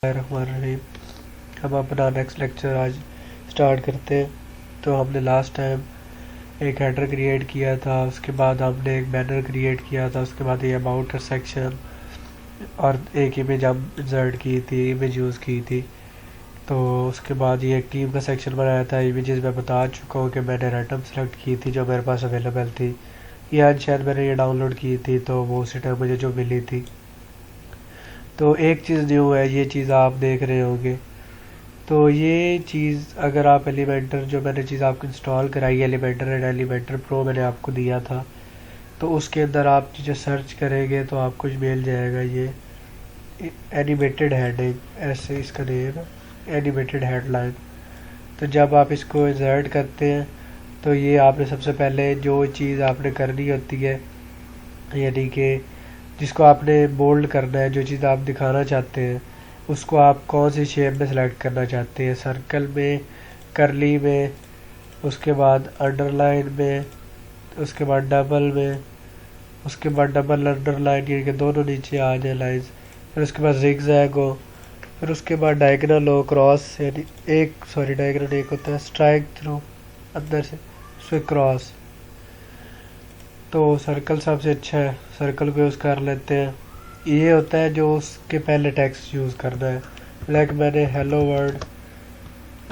रहीम। हम अपना next lecture आज स्टार्ट करते हैं। तो हमने लास्ट टाइम एक हेडर क्रिएट किया था, उसके बाद हमने एक बैनर क्रिएट किया था, उसके बाद ये अबाउट सेक्शन और एक इमेज हम इंसर्ट की थी, इमेज यूज़ की थी। तो उसके बाद ये एक टीम का सेक्शन बनाया था। इमेजेस मैं बता चुका हूँ कि मैंने रैंडम सेलेक्ट की थी जो मेरे पास अवेलेबल थी, या शायद मैंने ये डाउनलोड की थी तो वो उसी टाइम मुझे जो मिली थी। तो एक चीज़ न्यू है, ये चीज़ आप देख रहे होंगे। तो ये चीज़ अगर आप एलिमेंटर, जो मैंने चीज़ आपको इंस्टॉल कराई है एलिमेंटर एंड एलिमेंटर प्रो मैंने आपको दिया था, तो उसके अंदर आप चीज़ें सर्च करेंगे तो आपको मिल जाएगा ये एनिमेटेड हेडिंग, ऐसे इसका नेम है, एनिमेटेड हेडलाइन। तो जब आप इसको इंसर्ट करते हैं तो ये आपने सबसे पहले जो चीज़ आपने करनी होती है, यानी कि जिसको आपने बोल्ड करना है, जो चीज़ आप दिखाना चाहते हैं उसको आप कौन सी शेप में सेलेक्ट करना चाहते हैं, सर्कल में, करली में, उसके बाद अंडरलाइन में, उसके बाद डबल में, उसके बाद डबल अंडरलाइन यानी कि दोनों नीचे आ जाए लाइन्स, फिर उसके बाद जिगजैग हो, फिर उसके बाद डायगोनल हो, क्रॉस यानी डायगोनल एक होता है स्ट्राइक थ्रू अंदर से, फिर क्रॉस। तो सर्कल सबसे अच्छा है, सर्कल को यूज़ कर लेते हैं। ये होता है जो उसके पहले टेक्स्ट यूज़ करना है। लाइक मैंने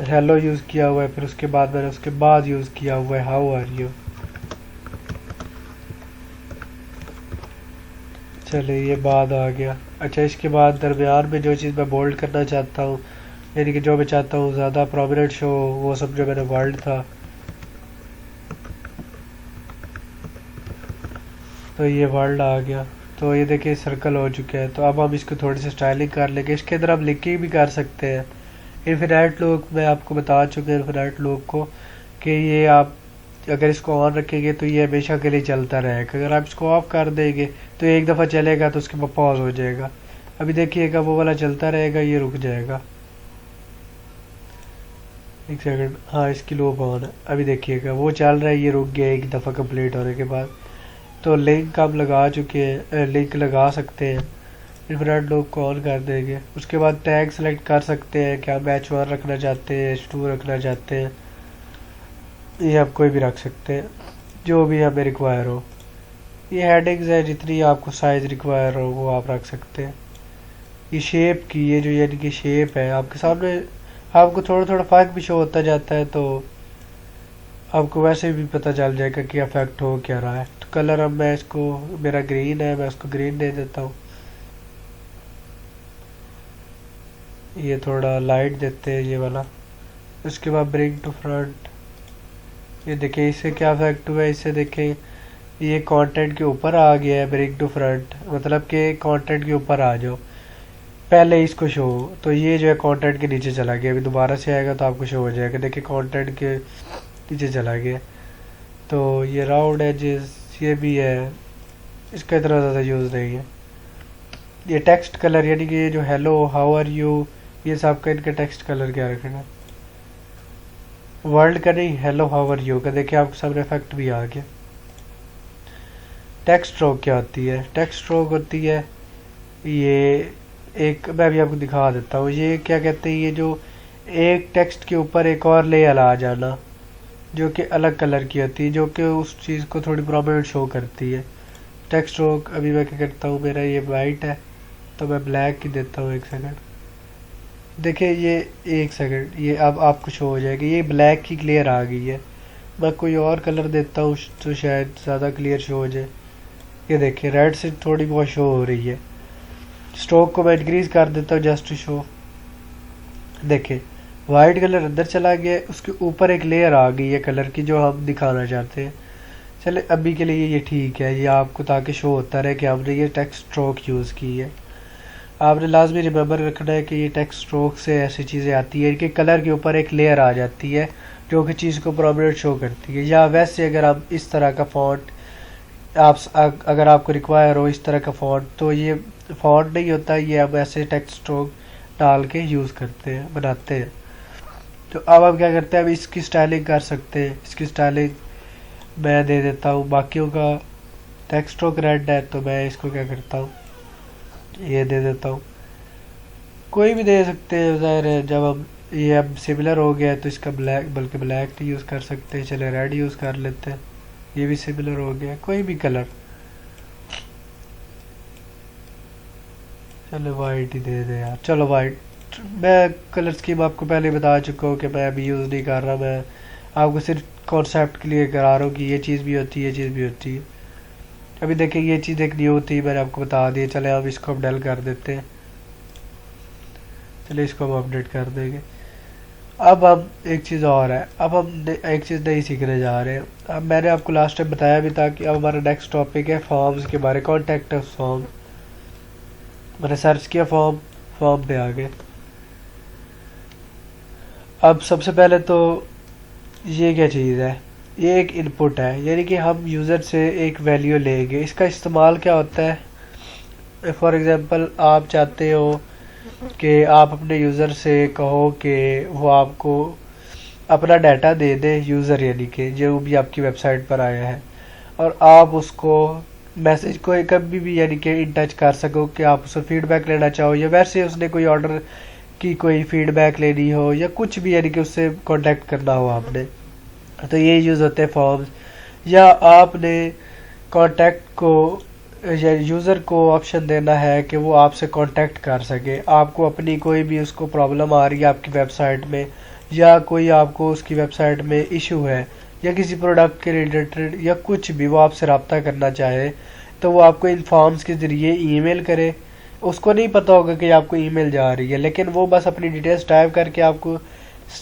हेलो यूज़ किया हुआ है, फिर उसके बाद मैंने उसके बाद यूज़ किया हुआ है हाउ आर यू। चलिए ये बाद आ गया। अच्छा, इसके बाद दरमियान में जो चीज़ मैं बोल्ड करना चाहता हूँ, यानी कि जो मैं चाहता हूँ ज़्यादा प्रोमिनेंट शो, वो सब जो मैंने वर्ल्ड था, तो ये वर्ल्ड आ गया। तो ये देखिए सर्कल हो चुका है। तो अब हम इसको थोड़ी सी स्टाइलिंग कर लेंगे। इसके अंदर आप लिंकिंग भी कर सकते हैं। इन्फिनाइट लूप मैं आपको बता चुके हैं, इन्फिनाइट लूप को, कि ये आप अगर इसको ऑन रखेंगे तो ये हमेशा के लिए चलता रहेगा। अगर आप इसको ऑफ कर देंगे तो एक दफ़ा चलेगा तो उसके बाद पॉज हो जाएगा। अभी देखिएगा वो वाला चलता रहेगा, ये रुक जाएगा। एक सेकंड, हाँ इसकी लूप ऑन है। अभी देखिएगा वो चल रहा है, ये रुक गया एक दफ़ा कंप्लीट होने के बाद। तो लिंक आप लगा चुके हैं, लिंक लगा सकते हैं। इन्फिनिट लूप को ऑन कर देंगे। उसके बाद टैग सेलेक्ट कर सकते हैं, क्या मैच 1 रखना चाहते हैं, H2 रखना चाहते हैं, ये आप कोई भी रख सकते हैं जो भी हमें रिक्वायर हो। ये हेडिंग्स है, जितनी आपको साइज रिक्वायर हो वो आप रख सकते हैं। ये शेप की, ये जो यानी कि शेप है आपके सामने, आपको थोड़ा थोड़ा फर्क भी शो होता जाता है, तो आपको वैसे भी पता चल जाएगा कि अफेक्ट हो क्या रहा है। तो कलर अब मैं इसको, मेरा ग्रीन है, मैं इसको ग्रीन दे देता हूँ। ये थोड़ा लाइट देते हैं ये वाला। उसके बाद ब्रिंग टू फ्रंट, ये देखिए इससे क्या अफेक्ट हुआ है। इससे देखें ये कंटेंट के ऊपर आ गया है, ब्रिंग टू फ्रंट मतलब कि कंटेंट के ऊपर आ जाओ, पहले इसको शो, तो ये जो है कंटेंट के नीचे चला गया। अभी दोबारा से आएगा तो आपको शो हो जाएगा। देखिए कंटेंट के नीचे चला गया। तो ये राउंड एजेस, ये भी है, इसका इतना ज़्यादा यूज़ नहीं है। ये टेक्स्ट कलर, यानी कि ये जो हेलो हाउ आर यू, ये सब का इनका टेक्स्ट कलर क्या रखना, वर्ल्ड का नहीं, हेलो हाउ आर यू का। देखिए आपके सामने इफेक्ट भी आ गया। टेक्स्ट स्ट्रोक क्या होती है? टेक्स्ट स्ट्रोक होती है ये एक, मैं भी आपको दिखा देता हूँ। ये क्या कहते हैं, ये जो एक टेक्स्ट के ऊपर एक और लेयर आ जाना जो कि अलग कलर की होती है, जो कि उस चीज़ को थोड़ी प्रोमिनेंट शो करती है। टेक्स्ट स्ट्रोक अभी मैं क्या करता हूँ, मेरा ये वाइट है तो मैं ब्लैक ही देता हूँ। एक सेकंड, देखिए ये, एक सेकंड, ये अब आपको शो हो जाएगी, ये ब्लैक की क्लियर आ गई है। मैं कोई और कलर देता हूँ तो शायद ज़्यादा क्लियर शो हो जाए। ये देखिए रेड से थोड़ी बहुत शो हो रही है। स्ट्रोक को मैं इंक्रीज कर देता हूँ जस्ट टू शो। देखिए वाइट कलर अंदर चला गया, उसके ऊपर एक लेयर आ गई है कलर की जो हम दिखाना चाहते हैं। चले अभी के लिए ये ठीक है, ये आपको ताकि शो होता रहे कि हमने ये टेक्स्ट स्ट्रोक यूज़ की है। आपने लाजमी रिमेंबर रखना है कि ये टेक्स्ट स्ट्रोक से ऐसी चीज़ें आती है कि कलर के ऊपर एक लेयर आ जाती है जो कि चीज़ को प्रोमिनेंट शो करती है। या वैसे अगर आप इस तरह का फॉन्ट, अगर आपको रिक्वायर हो इस तरह का फॉन्ट, तो ये फॉन्ट नहीं होता, ये हम ऐसे टेक्स्ट स्ट्रोक डाल के यूज़ करते हैं, बनाते हैं। तो अब हम क्या करते हैं, अब इसकी स्टाइलिंग कर सकते हैं। इसकी स्टाइलिंग मैं दे देता हूँ, बाकियों का टेक्स्ट स्ट्रोक रेड है तो मैं इसको क्या करता हूँ, ये दे देता हूँ। कोई भी दे सकते हैं, ज़ाहिर है जब हम ये अब सिमिलर हो गया है तो इसका ब्लैक, बल्कि ब्लैक यूज़ कर सकते हैं। चले रेड यूज़ कर लेते हैं, ये भी सिमिलर हो गया, कोई भी कलर। चलो वाइट ही दे दे यार, चलो वाइट। मैं कलर स्कीम आपको पहले बता चुका हूँ कि मैं अभी यूज़ नहीं कर रहा, मैं आपको सिर्फ कॉन्सेप्ट क्लियर करा रहा हूँ कि ये चीज़ भी होती है, ये चीज़ भी होती है। अभी देखिए ये चीज़ एक न्यू थी, मैंने आपको बता दी। चले अब इसको हम डल कर देते हैं। चलिए इसको हम अपडेट कर देंगे। अब एक चीज़ और है, अब हम एक चीज़ नहीं सीखने जा रहे हैं। अब मैंने आपको लास्ट टाइम बताया भी था कि अब हमारा नेक्स्ट टॉपिक है फॉर्म्स के बारे, कॉन्टैक्ट फॉर्म। मैंने सर्च किया फॉर्म पे आ गए। अब सबसे पहले तो ये क्या चीज़ है, ये एक इनपुट है, यानी कि हम यूज़र से एक वैल्यू लेंगे। इसका इस्तेमाल क्या होता है, फॉर एग्ज़ाम्पल आप चाहते हो कि आप अपने यूज़र से कहो कि वो आपको अपना डाटा दे दे, यूज़र यानी कि जो भी आपकी वेबसाइट पर आया है, और आप उसको मैसेज को कभी भी यानी कि इन टच कर सको कि आप उससे फीडबैक लेना चाहो, या वैसे उसने कोई ऑर्डर की कोई फीडबैक लेनी हो, या कुछ भी यानी कि उससे कांटेक्ट करना हो आपने, तो ये यूज़ होते हैं फॉर्म्स। या आपने कांटेक्ट को या यूज़र को ऑप्शन देना है कि वो आपसे कांटेक्ट कर सके, आपको अपनी कोई भी उसको प्रॉब्लम आ रही है आपकी वेबसाइट में, या कोई आपको उसकी वेबसाइट में इशू है, या किसी प्रोडक्ट के रिलेटेड या कुछ भी वो आपसे रब्ता करना चाहे, तो वो आपको इन फॉर्म्स के ज़रिए ईमेल करे। उसको नहीं पता होगा कि आपको ईमेल जा रही है, लेकिन वो बस अपनी डिटेल्स टाइप करके आपको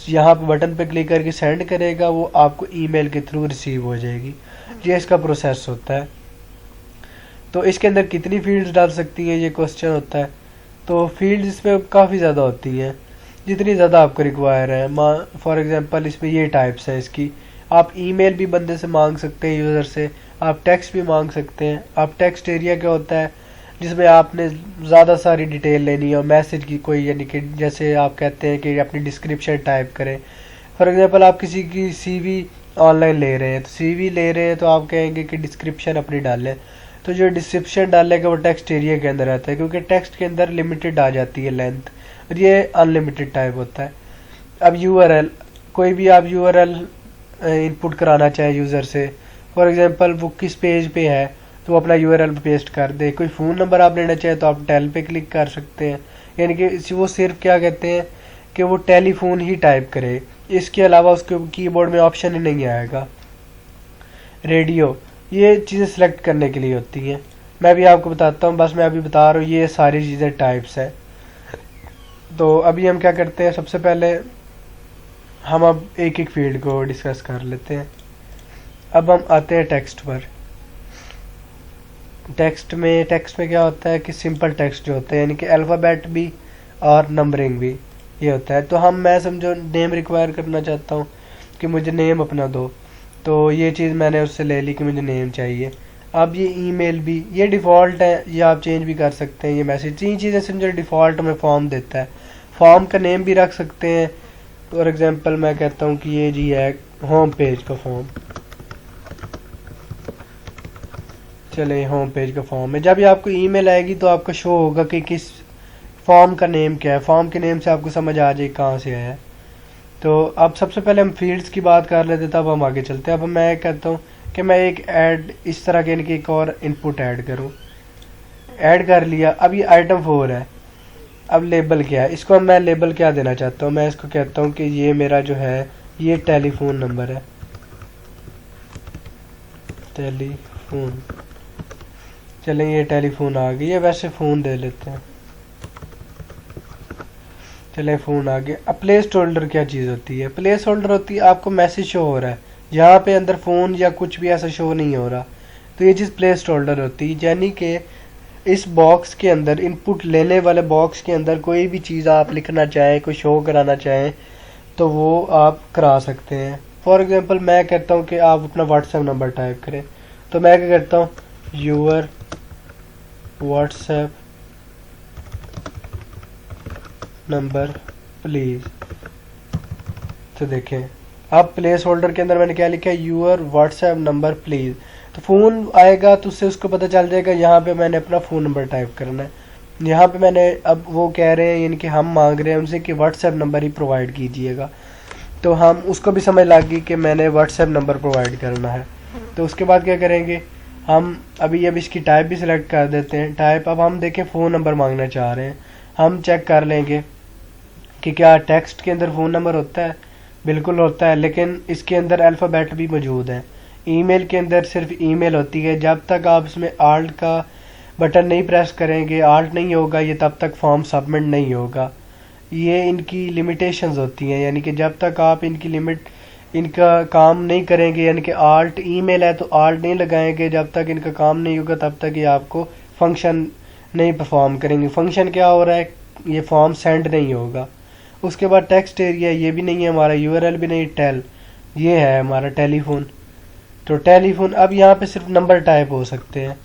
यहाँ पे बटन पे क्लिक करके सेंड करेगा, वो आपको ईमेल के थ्रू रिसीव हो जाएगी। ये इसका प्रोसेस होता है। तो इसके अंदर कितनी फील्ड्स डाल सकती हैं, ये क्वेश्चन होता है। तो फील्ड्स इसमें काफ़ी ज़्यादा होती हैं, जितनी ज़्यादा आपको रिक्वायर है। फॉर एग्जांपल इसमें ये टाइप्स है इसकी, आप ईमेल भी बंदे से मांग सकते हैं, यूज़र से आप टेक्स्ट भी मांग सकते हैं। आप टेक्स्ट एरिया क्या होता है, जिसमें आपने ज़्यादा सारी डिटेल लेनी है, और मैसेज की कोई यानी कि जैसे आप कहते हैं कि अपनी डिस्क्रिप्शन टाइप करें। फॉर एग्जांपल आप किसी की सीवी ऑनलाइन ले रहे हैं, तो सीवी ले रहे हैं तो आप कहेंगे कि डिस्क्रिप्शन अपनी डालें, तो जो डिस्क्रिप्शन डालेगा वो टेक्स्ट एरिया के अंदर आता है, क्योंकि टेक्स्ट के अंदर लिमिटेड आ जाती है लेंथ, और ये अनलिमिटेड टाइप होता है। अब यूआरएल, कोई भी आप यूआरएल इनपुट कराना चाहे यूज़र से, फॉर एग्जांपल वो किस पेज पे है तो वो अपना यूआरएल पेस्ट कर दे। कोई फ़ोन नंबर आप लेना चाहे तो आप टेल पे क्लिक कर सकते हैं, यानी कि वो सिर्फ क्या कहते हैं कि वो टेलीफोन ही टाइप करे, इसके अलावा उसके कीबोर्ड में ऑप्शन ही नहीं आएगा। रेडियो, ये चीज़ें सेलेक्ट करने के लिए होती हैं। मैं भी आपको बताता हूँ, बस मैं अभी बता रहा हूँ, ये सारी चीज़ें टाइप्स है। तो अभी हम क्या करते हैं, सबसे पहले हम अब एक एक फील्ड को डिस्कस कर लेते हैं। अब हम आते हैं टेक्स्ट पर। टेक्स्ट में क्या होता है कि सिंपल टेक्स्ट जो होता है, यानी कि अल्फ़ाबेट भी और नंबरिंग भी ये होता है। तो मैं समझो नेम रिक्वायर करना चाहता हूँ कि मुझे नेम अपना दो, तो ये चीज़ मैंने उससे ले ली कि मुझे नेम चाहिए। अब ये ईमेल भी, ये डिफ़ॉल्ट है, ये आप चेंज भी कर सकते हैं। ये मैसेज, तीन चीज़ें समझो डिफ़ॉल्ट में फॉर्म देता है। फॉर्म का नेम भी रख सकते हैं। फॉर एग्जांपल मैं कहता हूँ कि ये जी है होम पेज का फॉर्म। चले होम पेज का फॉर्म है। जब भी आपको ईमेल आएगी तो आपको शो होगा कि किस फॉर्म का नेम क्या है। फॉर्म के नेम से आपको समझ आ जाए कहाँ से आया है। तो अब सबसे पहले हम फील्ड्स की बात कर लेते, तब हम आगे चलते हैं। अब मैं कहता हूँ कि मैं एक ऐड इस तरह के, यानी कि एक और इनपुट ऐड करूँ। ऐड कर लिया। अब ये आइटम 4 है। अब लेबल क्या है, इसको मैं लेबल क्या देना चाहता हूँ, मैं इसको कहता हूँ कि ये मेरा जो है ये टेलीफोन नंबर है। टेलीफोन, चलें ये टेलीफोन आ गई है, वैसे फ़ोन दे लेते हैं। चलें फ़ोन आ गया। अब प्लेस होल्डर क्या चीज़ होती है, प्लेस होल्डर होती है आपको मैसेज शो हो रहा है, यहाँ पे अंदर फ़ोन या कुछ भी ऐसा शो नहीं हो रहा, तो ये चीज़ प्लेस होल्डर होती है। यानी कि इस बॉक्स के अंदर, इनपुट लेने वाले बॉक्स के अंदर कोई भी चीज़ आप लिखना चाहें, कोई शो कराना चाहें, तो वो आप करा सकते हैं। फॉर एग्जांपल मैं कहता हूँ कि आप अपना व्हाट्सएप नंबर टाइप करें, तो मैं क्या करता हूँ, यूर व्हाट्सएप नंबर प्लीज़। तो देखें अब प्लेस होल्डर के अंदर मैंने क्या लिखा है, यूर व्हाट्सएप नंबर प्लीज़। तो फ़ोन आएगा तो उससे उसको पता चल जाएगा यहाँ पे मैंने अपना फ़ोन नंबर टाइप करना है। यहाँ पे मैंने अब वो कह रहे हैं यानी कि हम मांग रहे हैं उनसे कि व्हाट्सएप नंबर ही प्रोवाइड कीजिएगा, तो हम उसको भी समझ लग गई कि मैंने व्हाट्सएप नंबर प्रोवाइड करना है। तो उसके बाद क्या करेंगे, हम अभी अब इसकी टाइप भी सिलेक्ट कर देते हैं। टाइप अब हम देखें फ़ोन नंबर मांगना चाह रहे हैं, हम चेक कर लेंगे कि क्या टेक्स्ट के अंदर फ़ोन नंबर होता है। बिल्कुल होता है, लेकिन इसके अंदर अल्फ़ाबेट भी मौजूद है। ईमेल के अंदर सिर्फ ईमेल होती है, जब तक आप इसमें आल्ट का बटन नहीं प्रेस करेंगे, आल्ट नहीं होगा ये, तब तक फॉर्म सबमिट नहीं होगा। ये इनकी लिमिटेशंस होती हैं, यानी कि जब तक आप इनका काम नहीं करेंगे, यानी कि आल्ट ईमेल है तो आल्ट नहीं लगाएंगे, जब तक इनका काम नहीं होगा तब तक ये आपको फंक्शन नहीं परफॉर्म करेंगे। फंक्शन क्या हो रहा है, ये फॉर्म सेंड नहीं होगा। उसके बाद टेक्स्ट एरिया ये भी नहीं है हमारा, यूआरएल भी नहीं, टेल ये है हमारा टेलीफोन। तो टेलीफोन अब यहाँ पे सिर्फ नंबर टाइप हो सकते हैं,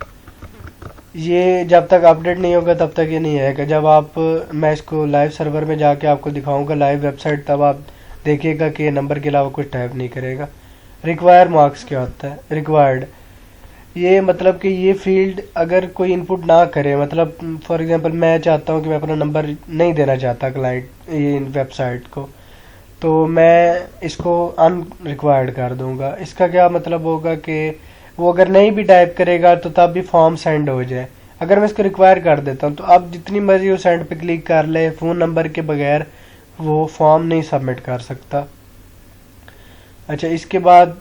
ये जब तक अपडेट नहीं होगा तब तक ये नहीं आएगा। जब आप मैं इसको लाइव सर्वर में जाके आपको दिखाऊंगा लाइव वेबसाइट, तब आप देखिएगा कि नंबर के अलावा कुछ टाइप नहीं करेगा। रिक्वायर मार्क्स क्या होता है, रिक्वायर्ड ये मतलब कि ये फील्ड अगर कोई इनपुट ना करे, मतलब फॉर एग्जांपल मैं चाहता हूँ कि मैं अपना नंबर नहीं देना चाहता क्लाइंट ये वेबसाइट को, तो मैं इसको अनरिक्वायर्ड कर दूंगा। इसका क्या मतलब होगा कि वो अगर नहीं भी टाइप करेगा तो तब भी फॉर्म सेंड हो जाए। अगर मैं इसको रिक्वायर कर देता हूँ तो अब जितनी मर्जी वो सेंड पे क्लिक कर ले, फ़ोन नंबर के बगैर वो फॉर्म नहीं सबमिट कर सकता। अच्छा, इसके बाद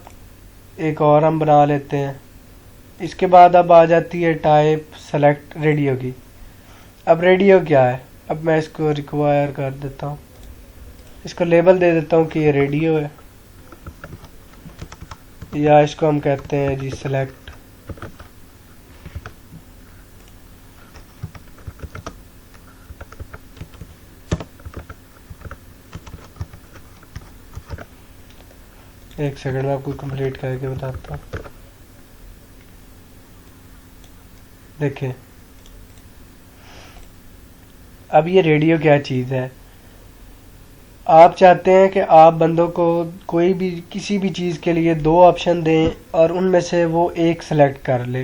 एक और हम बना लेते हैं। इसके बाद अब आ जाती है टाइप सेलेक्ट रेडियो की। अब रेडियो क्या है, अब मैं इसको रिक्वायर कर देता हूँ, इसको लेबल दे देता हूँ कि ये रेडियो है, या इसको हम कहते हैं जी सेलेक्ट। एक सेकंड में आपको कंप्लीट करके बताता हूँ। देखिए अब ये रेडियो क्या चीज़ है। आप चाहते हैं कि आप बंदों को कोई भी किसी भी चीज़ के लिए दो ऑप्शन दें और उनमें से वो एक सेलेक्ट कर ले।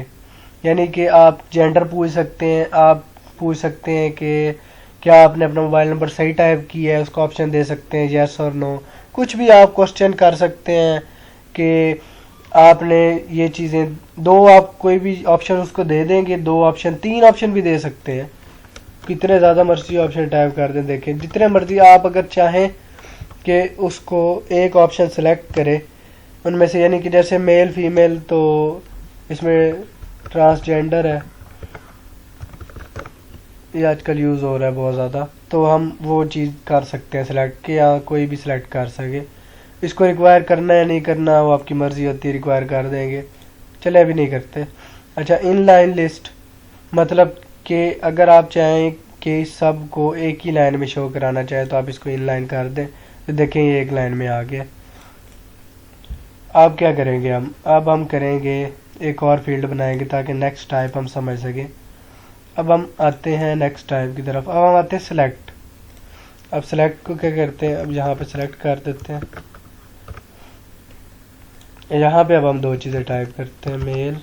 यानी कि आप जेंडर पूछ सकते हैं, आप पूछ सकते हैं कि क्या आपने अपना मोबाइल नंबर सही टाइप किया है, उसको ऑप्शन दे सकते हैं येस और नो। कुछ भी आप क्वेश्चन कर सकते हैं कि आपने ये चीज़ें दो, आप कोई भी ऑप्शन उसको दे देंगे, दो ऑप्शन तीन ऑप्शन भी दे सकते हैं, कितने ज़्यादा मर्जी ऑप्शन टाइप कर दें। देखें जितने मर्जी आप अगर चाहें कि उसको एक ऑप्शन सेलेक्ट करें उनमें से, यानी कि जैसे मेल फीमेल, तो इसमें ट्रांसजेंडर है, ये आजकल यूज़ हो रहा है बहुत ज़्यादा, तो हम वो चीज़ कर सकते हैं सेलेक्ट, कि या कोई भी सिलेक्ट कर सके। इसको रिक्वायर करना या नहीं करना वो आपकी मर्ज़ी होती है, रिक्वायर कर देंगे, चले अभी नहीं करते। अच्छा, इनलाइन लिस्ट मतलब कि अगर आप चाहें कि सब को एक ही लाइन में शो कराना चाहे तो आप इसको इनलाइन कर दें, तो देखें ये एक लाइन में आ गया। अब क्या करेंगे अब हम करेंगे एक और फील्ड बनाएंगे ताकि नेक्स्ट टाइप हम समझ सकें। अब हम आते हैं नेक्स्ट टाइप की तरफ, अब हम आते हैं सिलेक्ट। अब सिलेक्ट को क्या करते हैं, अब यहाँ पे सिलेक्ट कर देते हैं। यहाँ पे अब हम दो चीज़ें टाइप करते हैं, मेल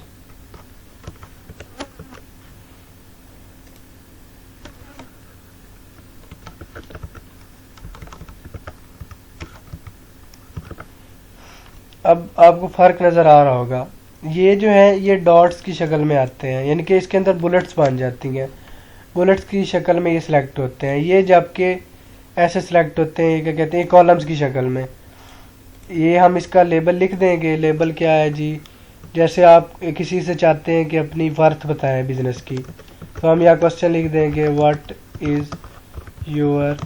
अब आपको फ़र्क नज़र आ रहा होगा, ये जो है ये डॉट्स की शक्ल में आते हैं, यानी कि इसके अंदर बुलेट्स बन जाती हैं, बुलेट्स की शक्ल में ये सिलेक्ट होते हैं। ये जबकि ऐसे सिलेक्ट होते हैं, क्या कहते हैं, कॉलम्स की शक्ल में। ये हम इसका लेबल लिख देंगे। लेबल क्या है जी, जैसे आप किसी से चाहते हैं कि अपनी वर्थ बताएं बिजनेस की, तो हम यहाँ क्वेश्चन लिख देंगे, what is your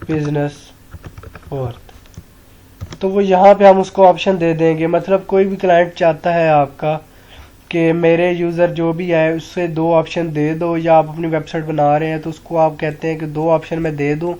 business worth, तो वो यहाँ पे हम उसको ऑप्शन दे देंगे। मतलब कोई भी क्लाइंट चाहता है आपका कि मेरे यूज़र जो भी आए उससे दो ऑप्शन दे दो, या आप अपनी वेबसाइट बना रहे हैं तो उसको आप कहते हैं कि दो ऑप्शन मैं दे दूं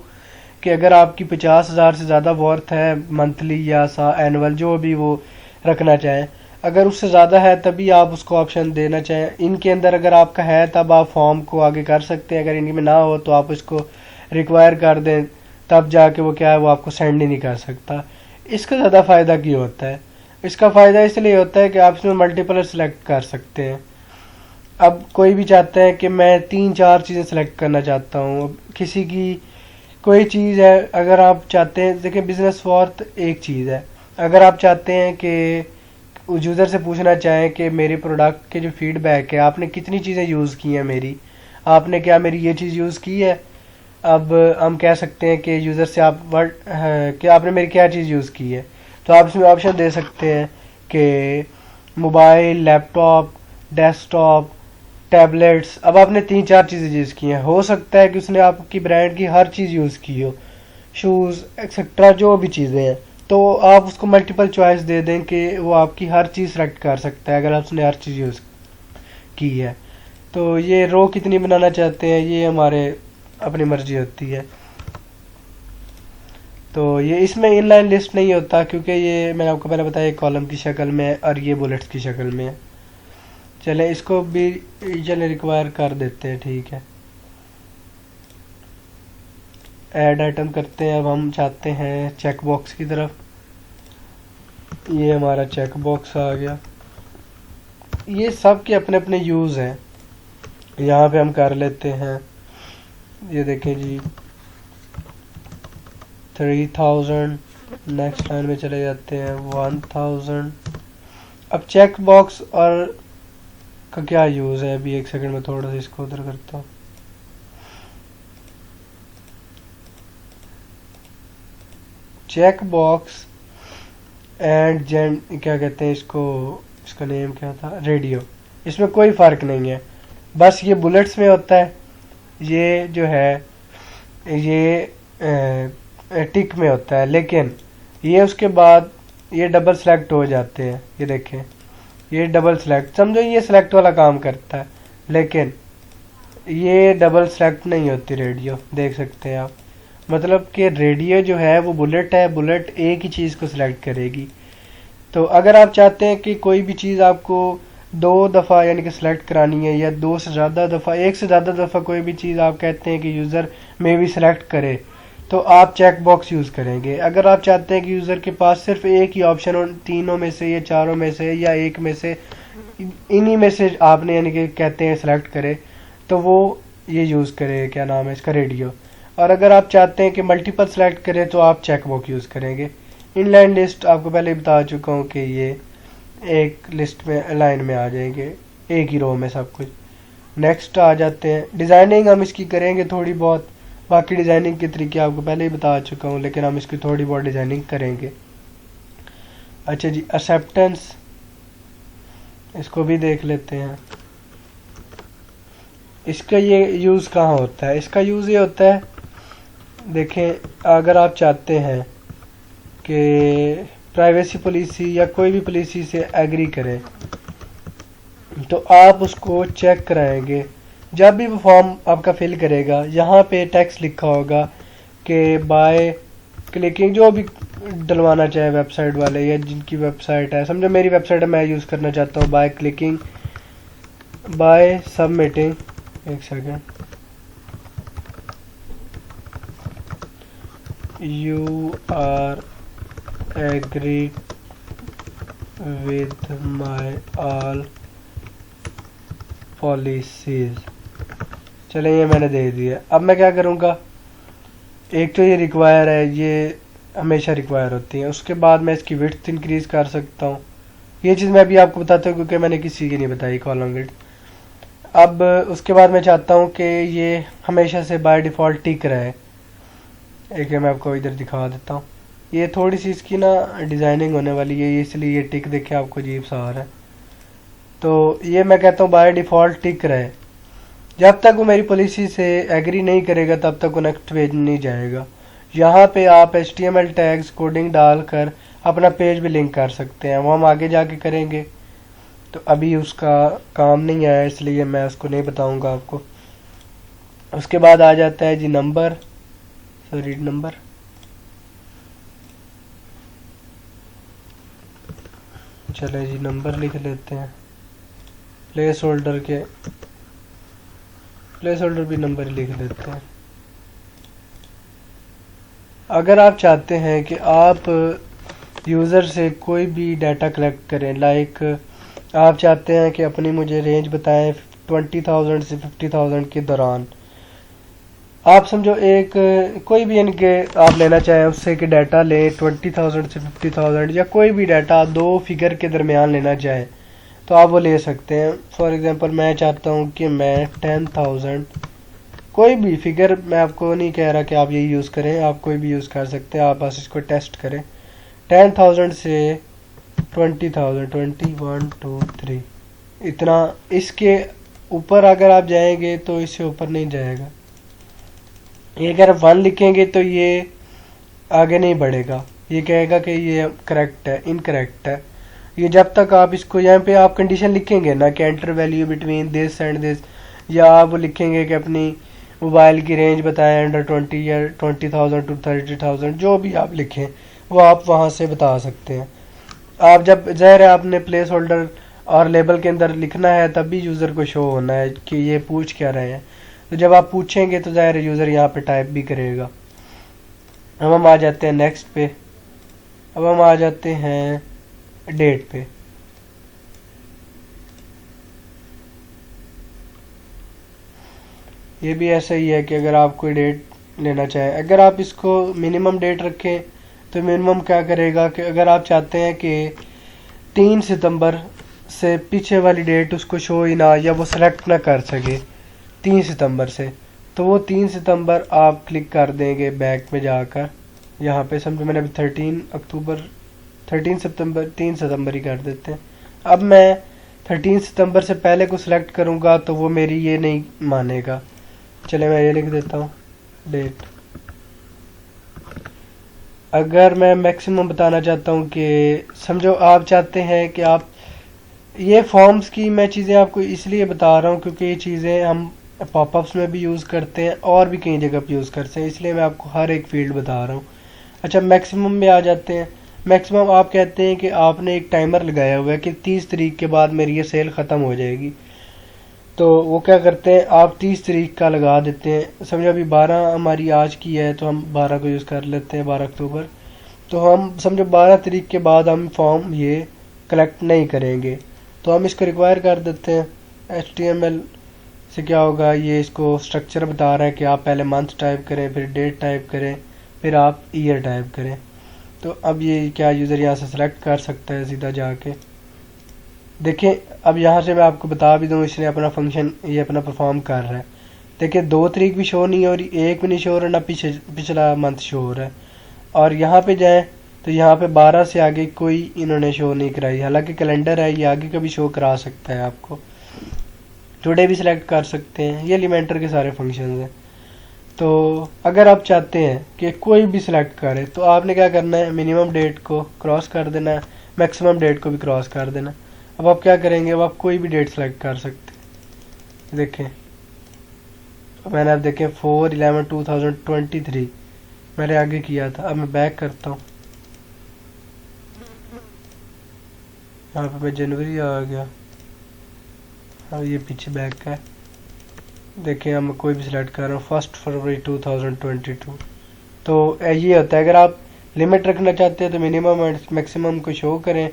कि अगर आपकी 50,000 से ज़्यादा वर्थ है मंथली या एनुअल, जो भी वो रखना चाहें, अगर उससे ज़्यादा है तभी आप उसको ऑप्शन देना चाहें। इनके अंदर अगर आपका है तब आप फॉर्म को आगे कर सकते हैं, अगर इनमें ना हो तो आप इसको रिक्वायर कर दें, तब जाके वो क्या है वो आपको सेंड ही नहीं कर सकता। इसका ज़्यादा फ़ायदा क्यों होता है, इसका फ़ायदा इसलिए होता है कि आप इसमें मल्टीपल सेलेक्ट कर सकते हैं। अब कोई भी चाहता है कि मैं 3-4 चीज़ें सेलेक्ट करना चाहता हूँ। अब किसी की कोई चीज़ है, अगर आप चाहते हैं, देखिए बिजनेस वर्थ एक चीज़ है। अगर आप चाहते हैं कि यूज़र से पूछना चाहें कि मेरे प्रोडक्ट के जो फीडबैक है, आपने कितनी चीज़ें यूज़ की हैं मेरी, आपने क्या मेरी ये चीज़ यूज़ की है। अब हम कह सकते हैं कि यूज़र से आप वर्ड कि आपने मेरी क्या चीज़ यूज़ की है, तो आप इसमें ऑप्शन दे सकते हैं कि मोबाइल, लैपटॉप, डेस्कटॉप, टैबलेट्स। अब आपने 3-4 चीज़ें यूज़ की हैं, हो सकता है कि उसने आपकी ब्रांड की हर चीज़ यूज़ की हो, शूज़ एक्सेट्रा जो भी चीज़ें हैं, तो आप उसको मल्टीपल चॉइस दे दें कि वो आपकी हर चीज़ सेलेक्ट कर सकता है अगर उसने हर चीज़ यूज़ की है। तो ये रो कितनी बनाना चाहते हैं ये हमारे अपनी मर्जी होती है। तो ये इसमें इनलाइन लिस्ट नहीं होता, क्योंकि ये मैंने आपको पहले बताया कॉलम की शक्ल में है और ये बुलेट्स की शक्ल में है। चले इसको भी चले रिक्वायर कर देते हैं, ठीक है। ऐड आइटम करते हैं। अब हम चाहते हैं चेक बॉक्स की तरफ। ये हमारा चेक बॉक्स आ गया। ये सब के अपने अपने यूज़ हैं, यहाँ पे हम कर लेते हैं। ये देखें जी 3000, नेक्स्ट लाइन में चले जाते हैं 1000। अब चेक बॉक्स और का क्या यूज़ है, अभी एक सेकंड में थोड़ा सा इसको उधर करता हूँ। चेक बॉक्स एंड जेन क्या कहते हैं इसको, इसका नेम क्या था, रेडियो, इसमें कोई फ़र्क नहीं है, बस ये बुलेट्स में होता है, ये जो है ये टिक में होता है, लेकिन ये उसके बाद ये डबल सेलेक्ट हो जाते हैं। ये देखें ये डबल सेलेक्ट, समझो ये सेलेक्ट वाला काम करता है, लेकिन ये डबल सेलेक्ट नहीं होती रेडियो, देख सकते हैं आप। मतलब कि रेडियो जो है वो बुलेट है, बुलेट एक ही चीज़ को सिलेक्ट करेगी। तो अगर आप चाहते हैं कि कोई भी चीज़ आपको 2 दफ़ा यानी कि सिलेक्ट करानी है, या 2 से ज़्यादा दफ़ा, 1 से ज़्यादा दफ़ा कोई भी चीज़ आप कहते हैं कि यूज़र में भी सिलेक्ट करे, तो आप चेक बॉक्स यूज़ करेंगे। अगर आप चाहते हैं कि यूज़र के पास सिर्फ एक ही ऑप्शन हो, तीनों में से या चारों में से या एक में से, इन्हीं में से आपने यानी कि कहते हैं सिलेक्ट करे, तो वो ये यूज़ करे, क्या नाम है इसका, रेडियो। और अगर आप चाहते हैं कि मल्टीपल सेलेक्ट करें तो आप चेक बॉक्स यूज़ करेंगे। इनलाइन लिस्ट आपको पहले बता चुका हूँ कि ये एक लिस्ट में लाइन में आ जाएंगे, एक ही रो में सब कुछ। नेक्स्ट आ जाते हैं, डिज़ाइनिंग हम इसकी करेंगे थोड़ी बहुत, बाकी डिज़ाइनिंग के तरीके आपको पहले ही बता चुका हूँ, लेकिन हम इसकी थोड़ी बहुत डिज़ाइनिंग करेंगे। अच्छा जी, एक्सेप्टेंस, इसको भी देख लेते हैं। इसका ये यूज़ कहाँ होता है, इसका यूज़ ये होता है, देखें अगर आप चाहते हैं कि प्राइवेसी पॉलिसी या कोई भी पॉलिसी से एग्री करें, तो आप उसको चेक कराएंगे। जब भी वो फॉर्म आपका फिल करेगा, यहाँ पे टेक्स्ट लिखा होगा कि बाय क्लिकिंग, जो भी डलवाना चाहे वेबसाइट वाले या जिनकी वेबसाइट है, समझो मेरी वेबसाइट है, मैं यूज़ करना चाहता हूँ बाय क्लिकिंग, बाय सबमिटिंग, एक second, you are agree with my all policies। चले ये मैंने दे दिया। अब मैं क्या करूँगा, एक तो ये रिक्वायर है, ये हमेशा रिक्वायर होती है, उसके बाद मैं इसकी विड्थ इंक्रीज कर सकता हूँ। ये चीज़ मैं अभी आपको बताता हूँ क्योंकि मैंने किसी की नहीं बताई कॉलम विड्थ। अब उसके बाद मैं चाहता हूँ कि ये हमेशा से बाय डिफ़ॉल्ट टिक रहे। एक मैं आपको इधर दिखा देता हूँ, ये थोड़ी सी इसकी ना डिज़ाइनिंग होने वाली है, इसलिए ये टिक देखे आपको अजीब सा आ रहा है। तो ये मैं कहता हूँ बाय डिफ़ॉल्ट टिक रहे, जब तक वो मेरी पॉलिसी से एग्री नहीं करेगा तब तक वो नेक्स्ट पेज नहीं जाएगा। यहाँ पे आप HTML टैग्स कोडिंग डालकर अपना पेज भी लिंक कर सकते हैं, वो हम आगे जाके करेंगे। तो अभी उसका काम नहीं आया इसलिए मैं उसको नहीं बताऊँगा आपको। उसके बाद आ जाता है जी नंबर, रीड नंबर। चले जी नंबर लिख लेते हैं, प्लेस होल्डर भी नंबर लिख लेते हैं। अगर आप चाहते हैं कि आप यूज़र से कोई भी डाटा कलेक्ट करें, लाइक आप चाहते हैं कि अपनी मुझे रेंज बताएं 20,000 से 50,000 के दौरान। आप समझो एक कोई भी इनके आप लेना चाहें उससे कि डाटा लें 20,000 से 50,000 या कोई भी डाटा आप दो फिगर के दरमियान लेना चाहें तो आप वो ले सकते हैं। फॉर एग्जांपल मैं चाहता हूँ कि मैं 10,000 कोई भी फिगर, मैं आपको नहीं कह रहा कि आप यही यूज़ करें, आप कोई भी यूज़ कर सकते हैं, आप बस इसको टेस्ट करें। 10,000 से 20,000 20 1 2 3 इतना, इसके ऊपर अगर आप जाएंगे तो इससे ऊपर नहीं जाएगा। ये अगर 1 लिखेंगे तो ये आगे नहीं बढ़ेगा, ये कहेगा कि ये करेक्ट है, इनकरेक्ट है। ये जब तक आप इसको यहाँ पे आप कंडीशन लिखेंगे ना कि enter value between this and this, या आप लिखेंगे कि अपनी मोबाइल की रेंज बताएं अंडर 20 या 20,000 टू 30,000, जो भी आप लिखें वो आप वहाँ से बता सकते हैं। आप जब ज़ाहिर है आपने प्लेस होल्डर और लेबल के अंदर लिखना है तब भी यूज़र को शो होना है कि ये पूछ क्या रहे हैं। तो जब आप पूछेंगे तो ज़ाहिर यूज़र यहाँ पे टाइप भी करेगा। अब हम आ जाते हैं नेक्स्ट पे। अब हम आ जाते हैं डेट पे। ये भी ऐसा ही है कि अगर आप कोई डेट लेना चाहें, अगर आप इसको मिनिमम डेट रखें तो मिनिमम क्या करेगा कि अगर आप चाहते हैं कि 3 सितंबर से पीछे वाली डेट उसको शो ही ना या वो सेलेक्ट ना कर सके 3 सितंबर से, तो वो 3 सितंबर आप क्लिक कर देंगे बैक में जाकर। यहाँ पे समझो मैंने अभी 13 सितंबर 3 सितंबर ही कर देते हैं। अब मैं 13 सितंबर से पहले को सिलेक्ट करूँगा तो वो मेरी ये नहीं मानेगा। चले मैं ये लिख देता हूँ डेट। अगर मैं मैक्सिमम बताना चाहता हूँ कि समझो आप चाहते हैं कि आप ये फॉर्म्स की मैं चीज़ें आपको इसलिए बता रहा हूँ क्योंकि ये चीज़ें हम पॉपअप्स में भी यूज़ करते हैं और भी कई जगह पे यूज़ करते हैं, इसलिए मैं आपको हर एक फील्ड बता रहा हूँ। अच्छा, मैक्सिमम में आ जाते हैं। मैक्सिमम आप कहते हैं कि आपने एक टाइमर लगाया हुआ है कि 30 तारीख के बाद मेरी ये सेल ख़त्म हो जाएगी, तो वो क्या करते हैं आप 30 तारीख का लगा देते हैं। समझो अभी 12 हमारी आज की है तो हम 12 को यूज़ कर लेते हैं, 12 अक्टूबर। तो हम समझो 12 तारीख के बाद हम फॉर्म ये कलेक्ट नहीं करेंगे, तो हम इसको रिक्वायर कर देते हैं। HTML से क्या होगा, ये इसको स्ट्रक्चर बता रहा है कि आप पहले मंथ टाइप करें, फिर डेट टाइप करें, फिर आप ईयर टाइप करें। तो अब ये क्या यूज़र यहाँ से सेलेक्ट कर सकता है सीधा जाके। देखें अब यहाँ से मैं आपको बता भी दूँ, इसने अपना फंक्शन ये अपना परफॉर्म कर रहा है। देखिए 2 तारीख भी शो नहीं हो रही, 1 भी नहीं शो हो रहा, ना पिछला मंथ शो हो रहा है। और यहाँ पे जाएं तो यहाँ पे 12 से आगे कोई इन्होंने शो नहीं कराई, हालांकि कैलेंडर है, ये आगे का भी शो करा सकता है आपको। टुडे भी सिलेक्ट कर सकते हैं, ये एलिमेंटर के सारे फंक्शन हैं। तो अगर आप चाहते हैं कि कोई भी सिलेक्ट करे तो आपने क्या करना है, मिनिमम डेट को क्रॉस कर देना है, मैक्सिमम डेट को भी क्रॉस कर देना। अब आप क्या करेंगे, अब आप कोई भी डेट सेलेक्ट कर सकते हैं। देखें मैंने अब देखें 4/11/2023 मैंने आगे किया था। अब मैं बैक करता हूँ, यहाँ पे मैं जनवरी आ गया, अब ये पीछे बैक है। देखिए अब मैं कोई भी सिलेक्ट कर रहा हूँ 1 फरवरी 2022। तो ये होता है, अगर आप लिमिट रखना चाहते हैं तो मिनिमम और मैक्सिमम को शो करें।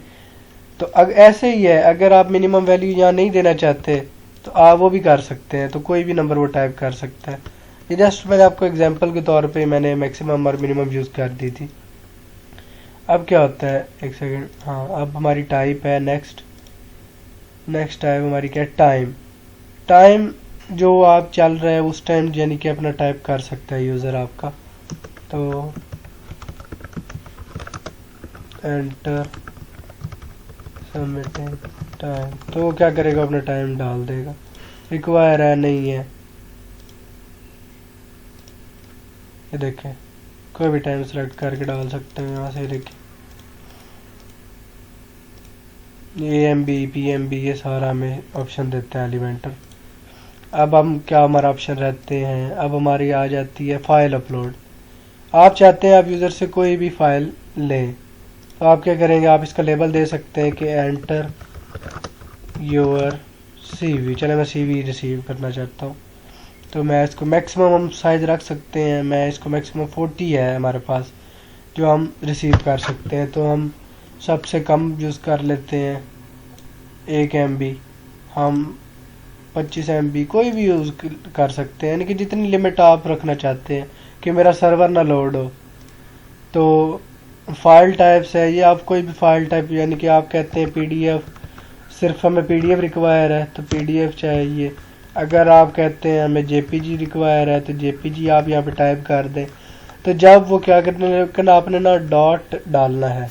तो ऐसे ही है, अगर आप मिनिमम वैल्यू यहाँ नहीं देना चाहते तो आप वो भी कर सकते हैं, तो कोई भी नंबर वो टाइप कर सकता है। ये जस्ट मैंने आपको एग्जांपल के तौर पे मैंने मैक्सिमम और मिनिमम यूज़ कर दी थी। अब क्या होता है, एक सेकेंड, हाँ अब हमारी टाइप है नेक्स्ट टाइप हमारी क्या है, टाइम जो आप चल रहे हैं उस टाइम यानी कि अपना टाइप कर सकता है यूज़र आपका। तो एंटर सबमिटिंग टाइम, तो वो क्या करेगा, अपना टाइम डाल देगा। रिक्वायर है नहीं है, ये देखें कोई भी टाइम सेलेक्ट करके डाल सकते हैं यहाँ से। देखिए AMB PMB ये सारा हमें ऑप्शन देता है एलिमेंटर। अब हम क्या हमारा ऑप्शन रहते हैं, अब हमारी आ जाती है फाइल अपलोड। आप चाहते हैं आप यूज़र से कोई भी फाइल लें, तो आप क्या करेंगे, आप इसका लेबल दे सकते हैं कि एंटर योर CV। चले मैं CV रिसीव करना चाहता हूँ, तो मैं इसको मैक्सिमम हम साइज़ रख सकते हैं। मैं इसको मैक्सिमम 40 है हमारे पास जो हम रिसीव कर सकते हैं, तो हम सबसे कम यूज़ कर लेते हैं 1 MB। हम 25 MB कोई भी यूज़ कर सकते हैं, यानी कि जितनी लिमिट आप रखना चाहते हैं कि मेरा सर्वर ना लोड हो। तो फाइल टाइप्स है, ये आप कोई भी फाइल टाइप, यानी कि आप कहते हैं PDF, सिर्फ हमें PDF रिक्वायर है तो PDF चाहिए। अगर आप कहते हैं हमें JPG रिक्वायर है तो JPG आप यहाँ पे टाइप कर दें। तो जब वो क्या करते हैं, आपने ना डॉट डालना है,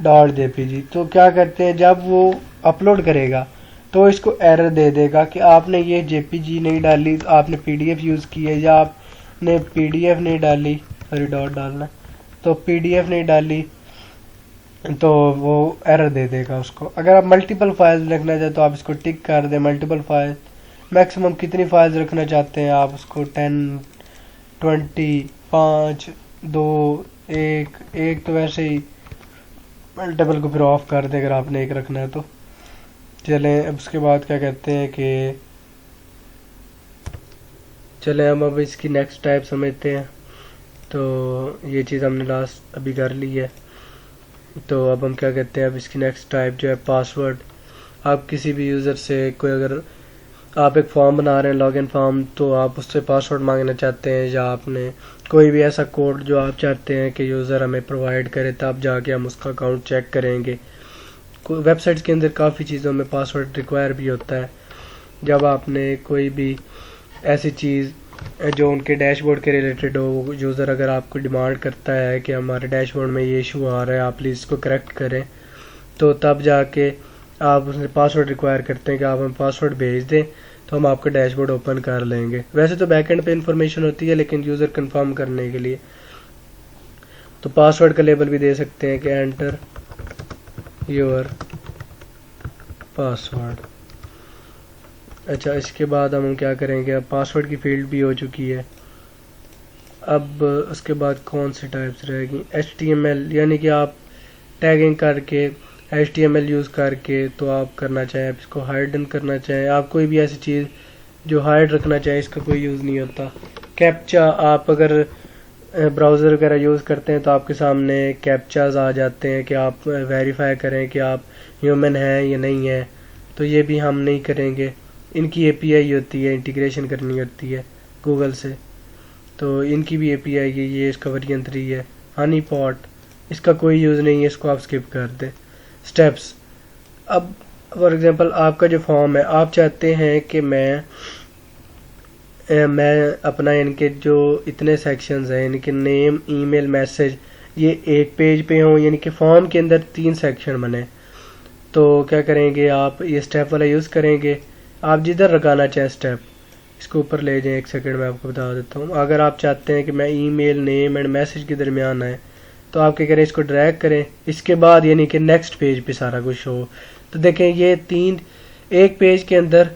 .jpg, तो क्या करते हैं जब वो अपलोड करेगा तो इसको एरर दे देगा कि आपने ये JPG नहीं डाली, आपने PDF यूज़ की है, या आपने PDF नहीं डाली, सॉरी डॉट डालना, तो PDF नहीं डाली, तो वो एरर दे देगा उसको। अगर आप मल्टीपल फाइल्स रखना चाहते तो आप इसको टिक कर दें, मल्टीपल फाइल, मैक्सिमम कितनी फाइल्स रखना चाहते हैं आप उसको 10, 20, 5, 2, 1, तो वैसे ही मल्टीपल को फिर ऑफ कर दें अगर आपने एक रखना है तो। चलें अब उसके बाद क्या कहते हैं कि चलें हम अब इसकी नेक्स्ट टाइप समझते हैं। तो ये चीज़ हमने लास्ट अभी कर ली है, तो अब हम क्या कहते हैं, अब इसकी नेक्स्ट टाइप जो है पासवर्ड। आप किसी भी यूज़र से कोई, अगर आप एक फॉर्म बना रहे हैं लॉगिन फॉर्म, तो आप उससे पासवर्ड मांगना चाहते हैं, या आपने कोई भी ऐसा कोड जो आप चाहते हैं कि यूज़र हमें प्रोवाइड करे, तब जाके हम उसका अकाउंट चेक करेंगे। वेबसाइट्स के अंदर काफ़ी चीज़ों में पासवर्ड रिक्वायर भी होता है। जब आपने कोई भी ऐसी चीज़ जो उनके डैशबोर्ड के रिलेटेड हो, यूज़र अगर आपको डिमांड करता है कि हमारे डैशबोर्ड में ये इशू आ रहा है, आप प्लीज़ इसको करेक्ट करें, तो तब जाके आप उसने पासवर्ड रिक्वायर करते हैं कि आप हमें पासवर्ड भेज दें, तो हम आपका डैशबोर्ड ओपन कर लेंगे। वैसे तो बैकएंड पे इंफॉर्मेशन होती है, लेकिन यूज़र कंफर्म करने के लिए तो पासवर्ड का लेबल भी दे सकते हैं कि एंटर योर पासवर्ड। अच्छा, इसके बाद हम क्या करेंगे, अब पासवर्ड की फील्ड भी हो चुकी है। अब उसके बाद कौन सी टाइप्स रहेगी, HTML, यानी कि आप टैगिंग करके HTML यूज़ करके तो आप करना चाहें, आप इसको हाइडन करना चाहें, आप कोई भी ऐसी चीज़ जो हाइड रखना चाहें, इसका कोई यूज़ नहीं होता। कैप्चा, आप अगर ब्राउज़र वगैरह यूज़ करते हैं तो आपके सामने कैप्चाज आ जाते हैं कि आप वेरीफाई करें कि आप ह्यूमन हैं या नहीं है, तो ये भी हम नहीं करेंगे। इनकी API होती है, इंटीग्रेशन करनी होती है गूगल से, तो इनकी भी API है, ये इसका वर्जन 3 है। हनी पॉट, इसका कोई यूज़ नहीं है, इसको आप स्किप कर दें। स्टेप्स, अब फॉर एग्जांपल आपका जो फॉर्म है, आप चाहते हैं कि मैं अपना इनके जो इतने सेक्शंस हैं, इनके नेम, ईमेल, मैसेज, ये एक पेज पे हों, यानी कि फॉर्म के अंदर 3 सेक्शन बने। तो क्या करेंगे, आप ये स्टेप वाला यूज़ करेंगे। आप जिधर लगाना चाहें स्टेप, इसको ऊपर ले जाएं, 1 सेकंड में आपको बता देता हूँ। अगर आप चाहते हैं कि मैं ईमेल, नेम एंड मैसेज के दरमियान आए, तो आप क्या करें, इसको ड्रैग करें, इसके बाद यानी कि नेक्स्ट पेज पे सारा कुछ हो। तो देखें ये 3 एक पेज के अंदर,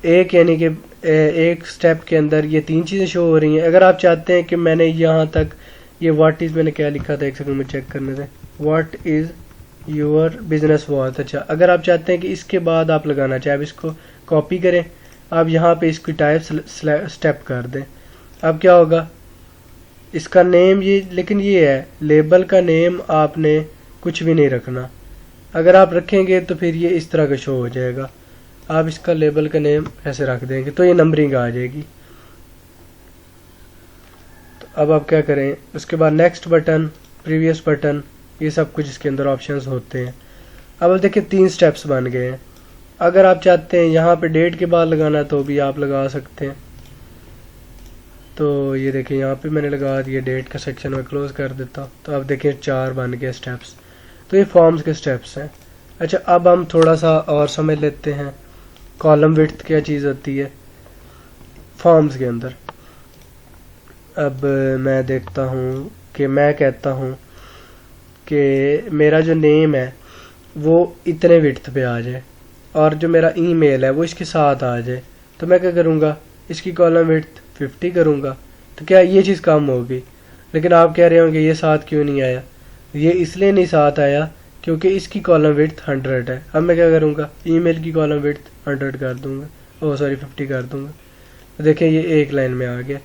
एक यानी कि एक स्टेप के अंदर ये 3 चीज़ें शो हो रही हैं। अगर आप चाहते हैं कि मैंने यहाँ तक ये व्हाट इज़, मैंने क्या लिखा था, 1 सेकंड में चेक करने से, what is your business watch. अच्छा, अगर आप चाहते हैं कि इसके बाद आप लगाना चाहें, आप इसको कॉपी करें, आप यहाँ पे इसकी टाइप स्टेप कर दें। अब क्या होगा, इसका नेम ये, लेकिन ये है लेबल का नेम, आपने कुछ भी नहीं रखना। अगर आप रखेंगे तो फिर ये इस तरह का शो हो जाएगा। आप इसका लेबल का नेम ऐसे रख देंगे तो ये नंबरिंग आ जाएगी। तो अब आप क्या करें, उसके बाद नेक्स्ट बटन, प्रीवियस बटन, ये सब कुछ इसके अंदर ऑप्शंस होते हैं। अब देखिए 3 स्टेप्स बन गए हैं। अगर आप चाहते हैं यहाँ पे डेट के बाद लगाना तो भी आप लगा सकते हैं। तो ये देखिए यहाँ पे मैंने लगा दिया डेट का सेक्शन, में क्लोज कर देता हूँ। तो अब देखिए 4 बन गए स्टेप्स। तो ये फॉर्म्स के स्टेप्स हैं। अच्छा, अब हम थोड़ा सा और समझ लेते हैं कॉलम विड्थ क्या चीज़ होती है फॉर्म्स के अंदर। अब मैं देखता हूँ कि मैं कहता हूँ कि मेरा जो नेम है वो इतने विड्थ पे आ जाए और जो मेरा ईमेल है वो इसके साथ आ जाए, तो मैं क्या करूँगा, इसकी कॉलम विड्थ 50 करूँगा। तो क्या ये चीज़ कम होगी? लेकिन आप कह रहे होंगे ये साथ क्यों नहीं आया? ये इसलिए नहीं साथ आया क्योंकि इसकी कॉलम विड्थ 100 है। अब मैं क्या करूँगा, ईमेल की कॉलम विड्थ 100 कर दूँगा, 50 कर दूँगा। तो देखें ये एक लाइन में आ गया।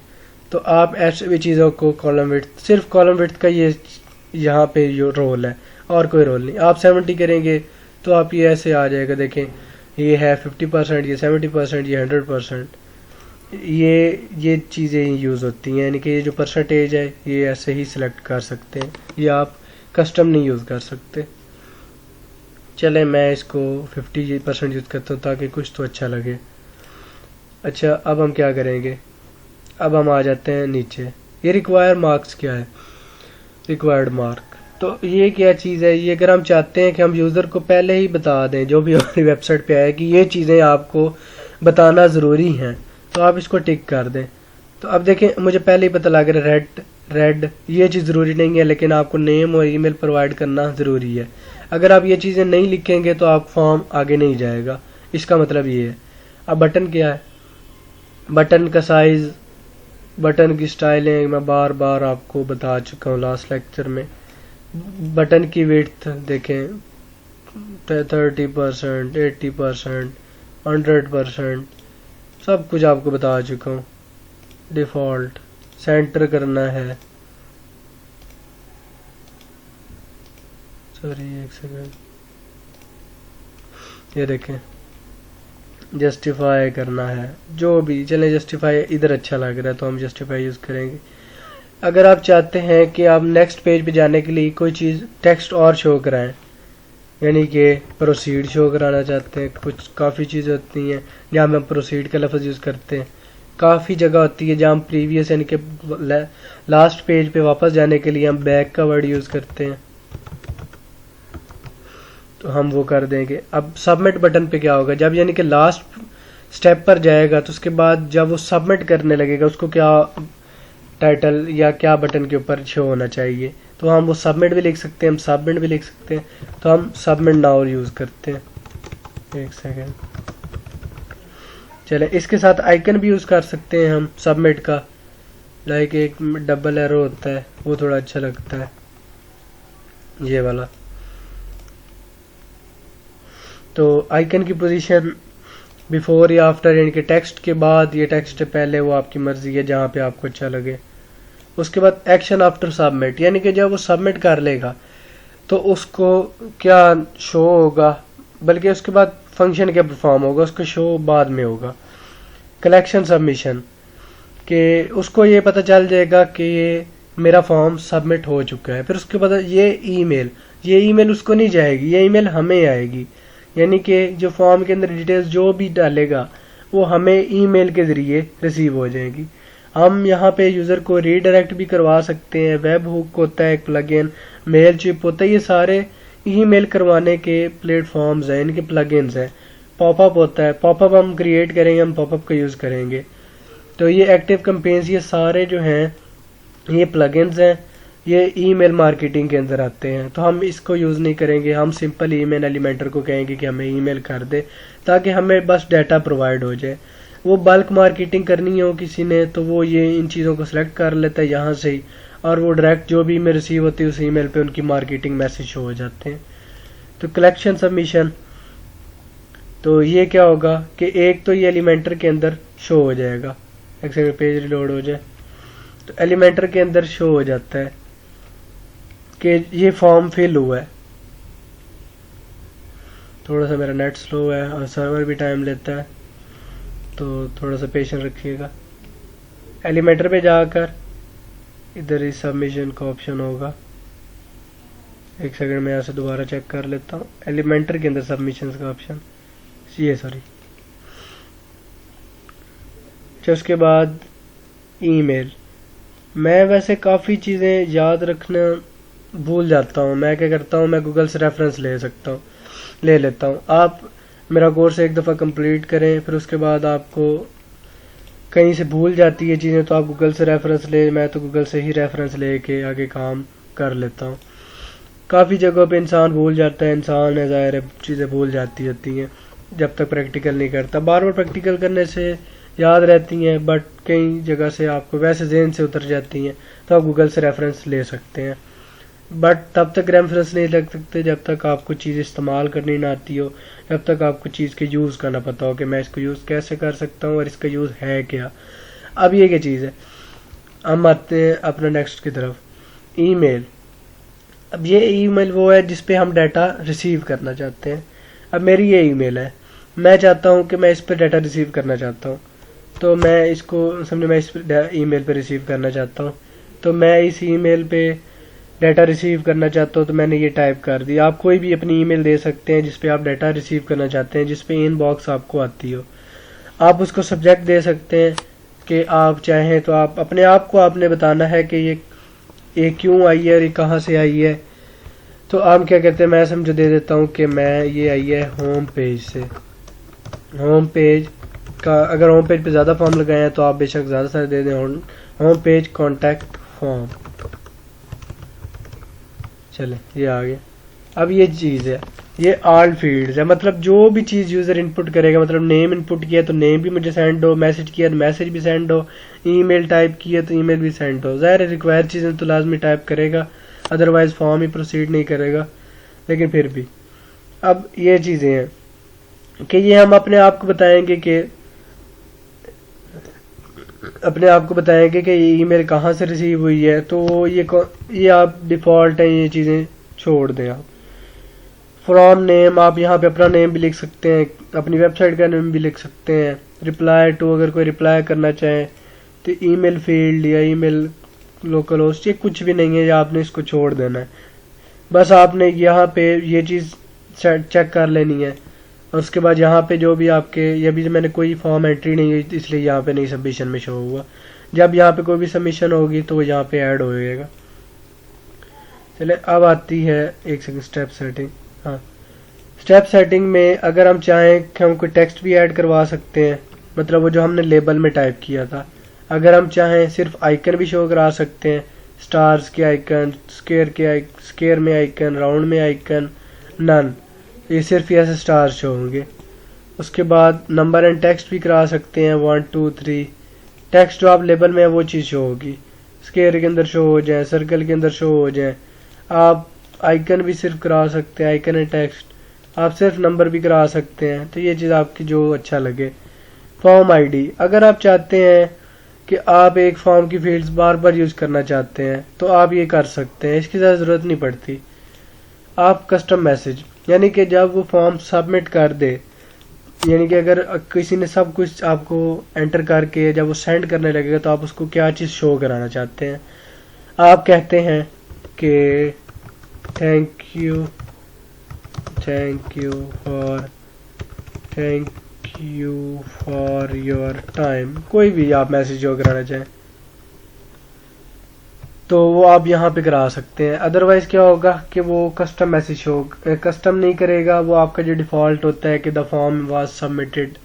तो आप ऐसे भी चीज़ों को कॉलम विड्थ, सिर्फ कॉलम विड्थ का ये यहाँ पे रोल है और कोई रोल नहीं। आप 70 करेंगे तो आप ये ऐसे आ जाएगा, देखें ये है 50%, ये 70%, ये 100%। ये चीज़ें यूज़ होती हैं, यानी कि ये जो परसेंटेज है ये ऐसे ही सिलेक्ट कर सकते हैं, ये आप कस्टम नहीं यूज़ कर सकते। चले मैं इसको 50% यूज़ करता हूँ ताकि कुछ तो अच्छा लगे। अच्छा, अब हम क्या करेंगे, अब हम आ जाते हैं नीचे। ये रिक्वायर मार्क्स क्या है, रिक्वायर्ड मार्क, तो ये क्या चीज़ है, ये अगर हम चाहते हैं कि हम यूज़र को पहले ही बता दें जो भी हमारी वेबसाइट पे आए कि ये चीज़ें आपको बताना ज़रूरी हैं, तो आप इसको टिक कर दें। तो अब देखें मुझे पहले ही पता लग रहा है रेड ये चीज़ ज़रूरी नहीं है, लेकिन आपको नेम और ईमेल प्रोवाइड करना ज़रूरी है। अगर आप ये चीज़ें नहीं लिखेंगे तो आप फॉर्म आगे नहीं जाएगा, इसका मतलब ये है। अब बटन क्या है, बटन का साइज़, बटन की स्टाइलिंग मैं बार बार आपको बता चुका हूँ लास्ट लेक्चर में। बटन की विड्थ देखें 30%, 80%, 100%, सब कुछ आपको बता चुका हूँ। डिफ़ॉल्ट सेंटर करना है, सॉरी एक सेकंड, ये देखें जस्टिफाई करना है, जो भी चले जस्टिफाई इधर अच्छा लग रहा है तो हम जस्टिफाई यूज़ करेंगे। अगर आप चाहते हैं कि आप नेक्स्ट पेज पे जाने के लिए कोई चीज़ टेक्स्ट और शो कराएं, यानी कि प्रोसीड शो कराना चाहते हैं, कुछ काफ़ी चीज़ें होती हैं जहाँ हम प्रोसीड का लफ्ज़ यूज़ करते हैं, काफ़ी जगह होती है जहाँ हम प्रीवियस यानी कि लास्ट पेज पे वापस जाने के लिए हम बैक का वर्ड यूज़ करते हैं, तो हम वो कर देंगे। अब सबमिट बटन पे क्या होगा, जब यानी कि लास्ट स्टेप पर जाएगा तो उसके बाद जब वो सबमिट करने लगेगा उसको क्या टाइटल या क्या बटन के ऊपर शो होना चाहिए, तो हम वो सबमिट भी लिख सकते हैं, हम सबमिट भी लिख सकते हैं, तो हम सबमिट नाउ यूज़ करते हैं। एक सेकेंड, चले इसके साथ आइकन भी यूज़ कर सकते हैं हम सबमिट का, लाइक एक डबल एरो होता है वो थोड़ा अच्छा लगता है, ये वाला। तो आइकन की पोजीशन बिफोर या आफ्टर, यानी कि टेक्स्ट के बाद या टेक्स्ट से पहले, वो आपकी मर्जी है जहाँ पे आपको अच्छा लगे। उसके बाद एक्शन आफ्टर सबमिट, यानी कि जब वो सबमिट कर लेगा तो उसको क्या शो होगा, बल्कि उसके बाद फंक्शन क्या परफॉर्म होगा, उसका शो बाद में होगा। कलेक्शन सबमिशन कि उसको ये पता चल जाएगा कि ये मेरा फॉर्म सबमिट हो चुका है, फिर उसके बाद ये ईमेल उसको नहीं जाएगी, ये ईमेल हमें आएगी, यानी कि जो फॉर्म के अंदर डिटेल्स जो भी डालेगा वो हमें ईमेल के ज़रिए रिसीव हो जाएगी। हम यहाँ पे यूज़र को रीडायरेक्ट भी करवा सकते हैं, वेब हुक होता है एक प्लगइन, मेल चिप होता है, ये सारे ईमेल करवाने के प्लेटफॉर्म्स हैं, इनके प्लगइन्स हैं। पॉपअप होता है, पॉपअप हम क्रिएट करेंगे, हम पॉपअप का यूज़ करेंगे। तो ये एक्टिव कैंपेन्स, ये सारे जो हैं ये प्लगइन्स हैं, ये ईमेल मार्केटिंग के अंदर आते हैं, तो हम इसको यूज़ नहीं करेंगे। हम सिंपल ईमेल एलिमेंटर को कहेंगे कि हमें ईमेल कर दे ताकि हमें बस डाटा प्रोवाइड हो जाए। वो बल्क मार्केटिंग करनी हो किसी ने तो वो ये इन चीज़ों को सिलेक्ट कर लेता है यहाँ से ही, और वो डायरेक्ट जो भी ईमेल रिसीव होती है उस ईमेल पे उनकी मार्केटिंग मैसेज शो हो जाते हैं। तो कलेक्शन सबमिशन, तो ये क्या होगा कि एक तो ये एलिमेंटर के अंदर शो हो जाएगा, एक सेकंड पेज रिलोड हो जाए, तो एलिमेंटर के अंदर शो हो जाता है कि ये फॉर्म फिल हुआ है। थोड़ा सा मेरा नेट स्लो है और सर्वर भी टाइम लेता है, तो थोड़ा सा पेशेंस रखिएगा। एलिमेंटर पे जाकर इधर ही सबमिशन का ऑप्शन होगा, एक सेकंड में यहाँ से दोबारा चेक कर लेता हूँ। एलिमेंटर के अंदर सबमिशन का ऑप्शन, ये सॉरी, उसके बाद ईमेल। मैं वैसे काफ़ी चीज़ें याद रखना भूल जाता हूँ, मैं क्या करता हूँ, मैं गूगल से रेफरेंस ले लेता हूँ। आप मेरा कोर्स एक दफ़ा कंप्लीट करें, फिर उसके बाद आपको कहीं से भूल जाती है चीज़ें तो आप गूगल से रेफरेंस ले, मैं तो गूगल से ही रेफरेंस ले के आगे काम कर लेता हूँ। काफ़ी जगहों पे इंसान भूल जाता है, इंसान है ज़ाहिर है चीज़ें भूल जाती होती हैं जब तक प्रैक्टिकल नहीं करता। बार बार प्रैक्टिकल करने से याद रहती हैं, बट कई जगह से आपको वैसे ज़हन से उतर जाती हैं, तो आप गूगल से रेफरेंस ले सकते हैं। बट तब तक रेफरेंस नहीं लग सकते जब तक आपको चीज़ इस्तेमाल करनी ना आती हो, जब तक आपको चीज़ के यूज़ का ना पता हो कि मैं इसको यूज़ कैसे कर सकता हूँ और इसका यूज़ है क्या। अब ये क्या चीज़ है, हम आते हैं अपने नेक्स्ट की तरफ, ईमेल। अब ये ईमेल वो है जिस पे हम डाटा रिसीव करना चाहते हैं। अब मेरी ये ईमेल है, मैं चाहता हूँ कि मैं इस पर डाटा रिसीव करना चाहता हूँ, तो मैं इसको समझो मैं इस ईमेल पे रिसीव करना चाहता हूँ, तो मैं इस ईमेल पे डाटा रिसीव करना चाहता हूँ, तो मैंने ये टाइप कर दिया। आप कोई भी अपनी ईमेल दे सकते हैं जिस पे आप डाटा रिसीव करना चाहते हैं, जिस पे इनबॉक्स आपको आती हो। आप उसको सब्जेक्ट दे सकते हैं कि आप चाहें तो आप अपने आप को आपने बताना है कि ये क्यों आई है और ये कहाँ से आई है। तो आप क्या कहते हैं, मैं समझो दे देता हूँ कि मैं ये आई है होम पेज से। होम पेज का अगर होम पेज पे ज़्यादा फॉर्म लगाए हैं तो आप बेशक ज़्यादा सारे दे दें। होम पेज कॉन्टैक्ट फॉर्म, चले ये आ गया। अब ये चीज़ है, ये ऑल फील्ड्स है, मतलब जो भी चीज़ यूज़र इनपुट करेगा, मतलब नेम इनपुट किया तो नेम भी मुझे सेंड हो, मैसेज किया तो मैसेज भी सेंड हो, ईमेल टाइप किया तो ईमेल भी सेंड हो। ज़ाहिर है रिक्वायर्ड चीज़ें तो लाजमी टाइप करेगा, अदरवाइज फॉर्म ही प्रोसीड नहीं करेगा। लेकिन फिर भी अब ये चीज़ें हैं कि ये हम अपने आप को बताएंगे कि ये ईमेल कहाँ से रिसीव हुई है। तो ये आप डिफ़ॉल्ट है, ये चीज़ें छोड़ दें आप। फ्रॉम नेम आप यहाँ पे अपना नेम भी लिख सकते हैं, अपनी वेबसाइट का नेम भी लिख सकते हैं। रिप्लाई टू अगर कोई रिप्लाई करना चाहे तो ईमेल फील्ड या ईमेल लोकल होस्ट, ये कुछ भी नहीं है, या आपने इसको छोड़ देना है। बस आपने यहाँ पे ये चीज़ चेक कर लेनी है, और उसके बाद यहाँ पे जो भी आपके, ये भी मैंने कोई फॉर्म एंट्री नहीं हुई इसलिए यहाँ पे नहीं सबमिशन में शो हुआ। जब यहाँ पे कोई भी सबमिशन होगी तो वो यहाँ पे ऐड हो जाएगा। चले अब आती है एक सेकंड स्टेप सेटिंग। हाँ, स्टेप सेटिंग में अगर हम चाहें कि हम कोई टेक्स्ट भी ऐड करवा सकते हैं, मतलब वो जो हमने लेबल में टाइप किया था। अगर हम चाहें सिर्फ आइकन भी शो करा सकते हैं, स्टार्स के आइकन, स्केयर में आइकन, राउंड में आइकन, नन, ये सिर्फ ऐसे स्टार्स शो होंगे। उसके बाद नंबर एंड टेक्स्ट भी करा सकते हैं, 1 2 3। टेक्स्ट जो आप लेबल में है वो चीज़ शो होगी, स्केयर के अंदर शो हो जाए, सर्कल के अंदर शो हो जाए। आप आइकन भी सिर्फ करा सकते हैं, आइकन एंड टेक्स्ट। आप सिर्फ नंबर भी करा सकते हैं, तो ये चीज़ आपकी जो अच्छा लगे। फॉर्म आईडी, अगर आप चाहते हैं कि आप एक फॉर्म की फील्ड्स बार बार यूज़ करना चाहते हैं तो आप ये कर सकते हैं, इसकी ज़्यादा ज़रूरत नहीं पड़ती। आप कस्टम मैसेज, यानी कि जब वो फॉर्म सबमिट कर दे, यानी कि अगर किसी ने सब कुछ आपको एंटर करके जब वो सेंड करने लगेगा तो आप उसको क्या चीज़ शो कराना चाहते हैं। आप कहते हैं कि thank you for your time, कोई भी आप मैसेज जो कराना चाहें तो वो आप यहाँ पे करा सकते हैं। अदरवाइज क्या होगा कि वो कस्टम मैसेज शो कस्टम नहीं करेगा, वो आपका जो डिफ़ॉल्ट होता है कि द फॉर्म वाज सबमिटेड,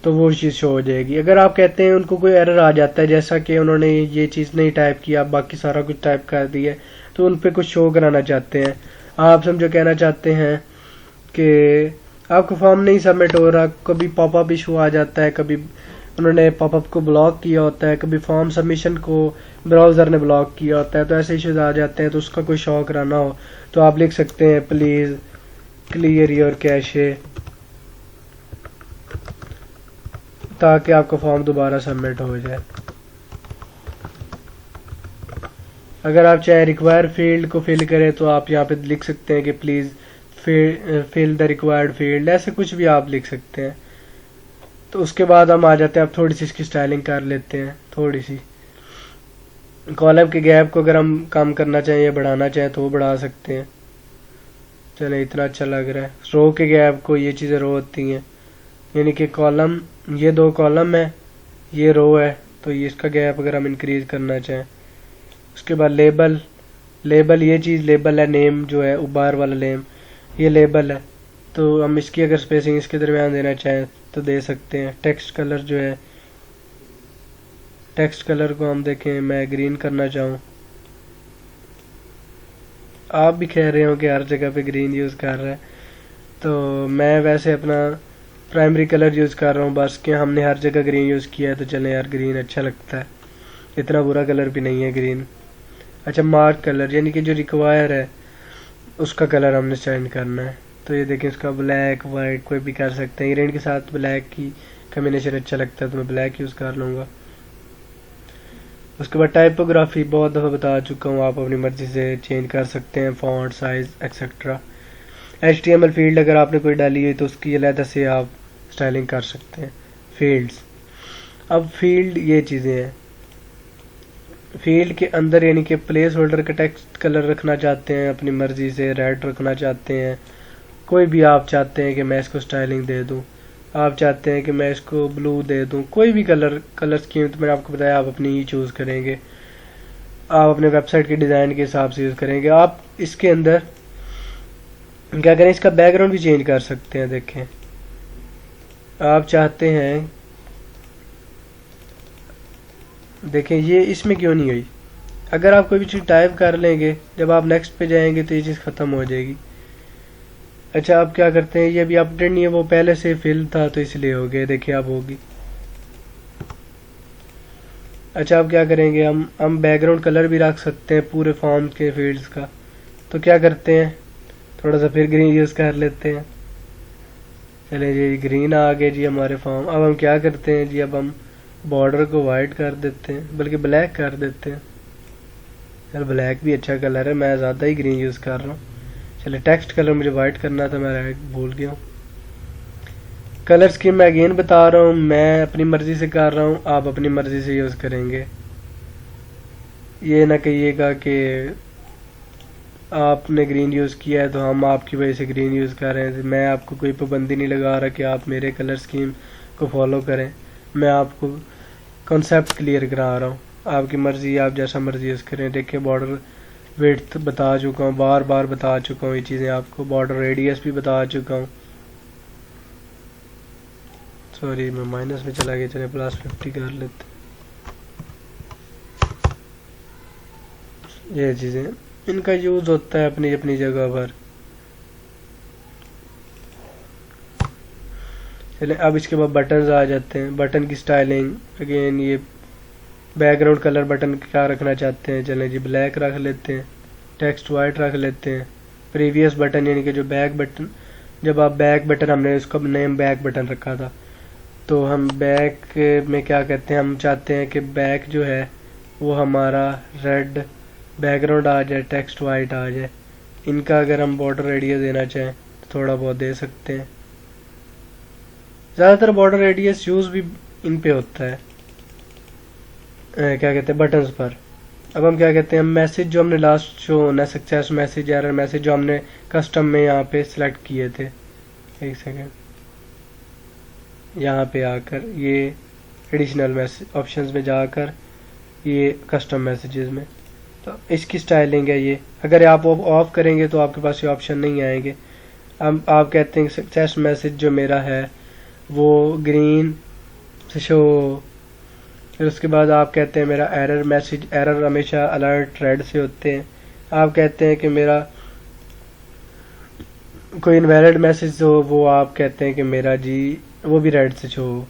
तो वो चीज़ शो हो जाएगी। अगर आप कहते हैं उनको कोई एरर आ जाता है, जैसा कि उन्होंने ये चीज़ नहीं टाइप किया, बाकी सारा कुछ टाइप कर दिया, तो उन पर कुछ शो कराना चाहते हैं, आप समझो कहना चाहते हैं कि आपका फॉर्म नहीं सबमिट हो रहा, कभी पॉपअप इशू आ जाता है, कभी उन्होंने पॉपअप को ब्लॉक किया होता है, कभी फॉर्म सबमिशन को ब्राउज़र ने ब्लॉक किया होता है, तो ऐसे इश्यूज आ जाते हैं। तो उसका कोई शो कराना हो तो आप लिख सकते हैं प्लीज़ क्लियर योर कैशे, ताकि आपका फॉर्म दोबारा सबमिट हो जाए। अगर आप चाहे रिक्वायर फील्ड को फिल करें तो आप यहाँ पे लिख सकते हैं कि please fill the required field, ऐसे कुछ भी आप लिख सकते हैं। तो उसके बाद हम आ जाते हैं, अब थोड़ी सी इसकी स्टाइलिंग कर लेते हैं। थोड़ी सी कॉलम के गैप को अगर हम कम करना चाहें या बढ़ाना चाहें तो वो बढ़ा सकते हैं। चले इतना अच्छा लग रहा है। रो के गैप को, ये चीज़ें रो होती हैं, यानी कि कॉलम, ये 2 कॉलम है, ये रो है, तो ये इसका गैप अगर हम इंक्रीज करना चाहें। उसके बाद लेबल ये चीज़ लेबल है, नेम जो है उबार वाला नेम ये लेबल है, तो हम इसकी अगर स्पेसिंग इसके दरमियान देना चाहें तो दे सकते हैं। टेक्स्ट कलर जो है, टेक्स्ट कलर को हम देखें, मैं ग्रीन करना चाहूँ, आप भी कह रहे हो कि हर जगह पे ग्रीन यूज़ कर रहा है, तो मैं वैसे अपना प्राइमरी कलर यूज़ कर रहा हूँ, बस कि हमने हर जगह ग्रीन यूज़ किया है तो चलें यार, ग्रीन अच्छा लगता है, इतना बुरा कलर भी नहीं है ग्रीन। अच्छा, मार्क कलर, यानी कि जो रिक्वायर है उसका कलर हमने चेंज करना है। तो ये देखें, इसका ब्लैक वाइट कोई भी कर सकते हैं, ग्रीन के साथ ब्लैक की कम्बिनेशन अच्छा लगता है तो मैं ब्लैक यूज़ कर लूँगा। उसके बाद टाइपोग्राफी बहुत दफ़ा बता चुका हूँ, आप अपनी मर्ज़ी से चेंज कर सकते हैं, font size etcetera. HTML field अगर आपने कोई डाली हुई तो उसकी अलग से आप स्टाइलिंग कर सकते हैं। फील्ड्स, अब फील्ड ये चीज़ें हैं, फील्ड के अंदर यानी कि प्लेस होल्डर का टेक्स्ट कलर रखना चाहते हैं अपनी मर्जी से, रेड रखना चाहते हैं, कोई भी आप चाहते हैं कि मैं इसको स्टाइलिंग दे दूं, आप चाहते हैं कि मैं इसको ब्लू दे दूं, कोई भी कलर स्कीम तो मैंने आपको बताया आप अपनी ही चूज़ करेंगे, आप अपने वेबसाइट के डिज़ाइन के हिसाब से यूज़ करेंगे। आप इसके अंदर क्या करें, इसका बैकग्राउंड भी चेंज कर सकते हैं। देखें, आप चाहते हैं, देखें ये इसमें क्यों नहीं हुई, अगर आप कोई भी चीज़ टाइप कर लेंगे जब आप नेक्स्ट पे जाएंगे तो ये चीज़ ख़त्म हो जाएगी। अच्छा, आप क्या करते हैं, ये अभी अपडेट नहीं है, वो पहले से फिल था तो इसलिए हो गया, देखिए अब होगी। अच्छा, आप क्या करेंगे, हम बैकग्राउंड कलर भी रख सकते हैं पूरे फॉर्म के फील्ड्स का, तो क्या करते हैं, थोड़ा सा फिर ग्रीन यूज़ कर लेते हैं। चले जी, ग्रीन आ गए जी हमारे फॉर्म। अब हम क्या करते हैं जी, अब हम बॉर्डर को वाइट कर देते हैं, बल्कि ब्लैक कर देते हैं। यार ब्लैक भी अच्छा कलर है, मैं ज़्यादा ही ग्रीन यूज़ कर रहा हूँ। चलिए, टेक्स्ट कलर मुझे वाइट करना था, मैं भूल गया हूँ। कलर स्कीम मैं अगेन बता रहा हूँ, मैं अपनी मर्ज़ी से कर रहा हूँ, आप अपनी मर्ज़ी से यूज़ करेंगे। ये ना कहिएगा कि आपने ग्रीन यूज़ किया है तो हम आपकी वजह से ग्रीन यूज़ कर रहे हैं। मैं आपको कोई पाबंदी नहीं लगा रहा कि आप मेरे कलर स्कीम को फॉलो करें, मैं आपको कॉन्सेप्ट क्लियर करा रहा हूँ, आपकी मर्ज़ी, आप जैसा मर्ज़ी यूज़ करें। देखिए, बॉर्डर विड्थ बता चुका हूँ, बार बार बता चुका हूँ ये चीज़ें आपको, बॉर्डर रेडियस भी बता चुका हूँ। सॉरी, मैं माइनस में चला गया, चले +50 कर लेते। ये चीज़ें, इनका यूज़ होता है अपनी अपनी जगह पर। चले, अब इसके बाद बटन्स आ जाते हैं। बटन की स्टाइलिंग अगेन, ये बैकग्राउंड कलर बटन क्या रखना चाहते हैं, चलें जी ब्लैक रख लेते हैं, टेक्स्ट वाइट रख लेते हैं। प्रीवियस बटन यानी कि जो बैक बटन, जब आप बैक बटन, हमने उसका नेम बैक बटन रखा था, तो हम बैक में क्या कहते हैं, हम चाहते हैं कि बैक जो है वो हमारा रेड बैकग्राउंड आ जाए, टेक्स्ट वाइट आ जाए। इनका अगर हम बॉर्डर रेडियस देना चाहें तो थोड़ा बहुत दे सकते हैं। ज़्यादातर बॉर्डर रेडियस यूज़ भी इन पे होता है, क्या कहते हैं, बटन्स पर। अब हम क्या कहते हैं, मैसेज जो हमने लास्ट शो होना, सक्सेस मैसेज, एरर मैसेज, जो हमने कस्टम में यहाँ पे सिलेक्ट किए थे, एक सेकेंड, यहाँ पे आकर ये एडिशनल मैसेज ऑप्शंस में जाकर ये कस्टम मैसेजेस में, तो इसकी स्टाइलिंग है ये। अगर आप ऑफ करेंगे तो आपके पास ये ऑप्शन नहीं आएंगे। अब आप कहते हैं सक्सेस मैसेज जो मेरा है वो ग्रीन से शो, फिर उसके बाद आप कहते हैं मेरा एरर मैसेज, एरर हमेशा अलर्ट रेड से होते हैं। आप कहते हैं कि मेरा कोई इनवैलिड मैसेज हो, वो आप कहते हैं कि मेरा जी वो भी रेड से शो हो,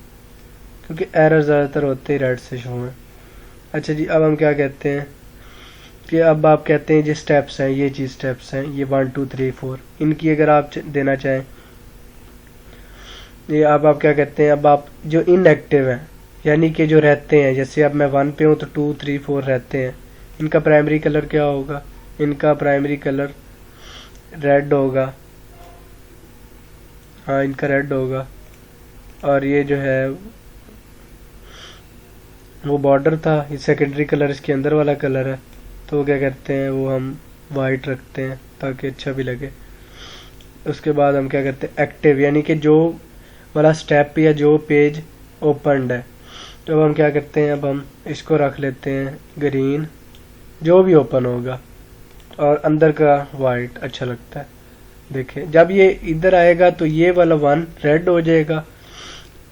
क्योंकि एरर ज़्यादातर होते ही रेड से शो हैं। अच्छा जी, अब हम क्या कहते हैं कि अब आप कहते हैं जो स्टेप्स हैं, ये जी स्टेप्स हैं, ये 1 2 3 4, इनकी अगर आप देना चाहें, ये अब आप क्या कहते हैं, अब आप जो इनएक्टिव हैं यानी कि जो रहते हैं, जैसे अब मैं 1 पे हूँ तो 2 3 4 रहते हैं, इनका प्राइमरी कलर क्या होगा, इनका प्राइमरी कलर रेड होगा, हाँ इनका रेड होगा। और ये जो है वो बॉर्डर था, ये सेकेंडरी कलर इसके अंदर वाला कलर है, तो क्या करते हैं वो हम वाइट रखते हैं ताकि अच्छा भी लगे। उसके बाद हम क्या करते हैं, एक्टिव यानी कि जो वाला स्टेप या जो पेज ओपनड है, तो अब हम क्या करते हैं, अब हम इसको रख लेते हैं ग्रीन, जो भी ओपन होगा, और अंदर का वाइट अच्छा लगता है। देखिए, जब ये इधर आएगा तो ये वाला 1 रेड हो जाएगा,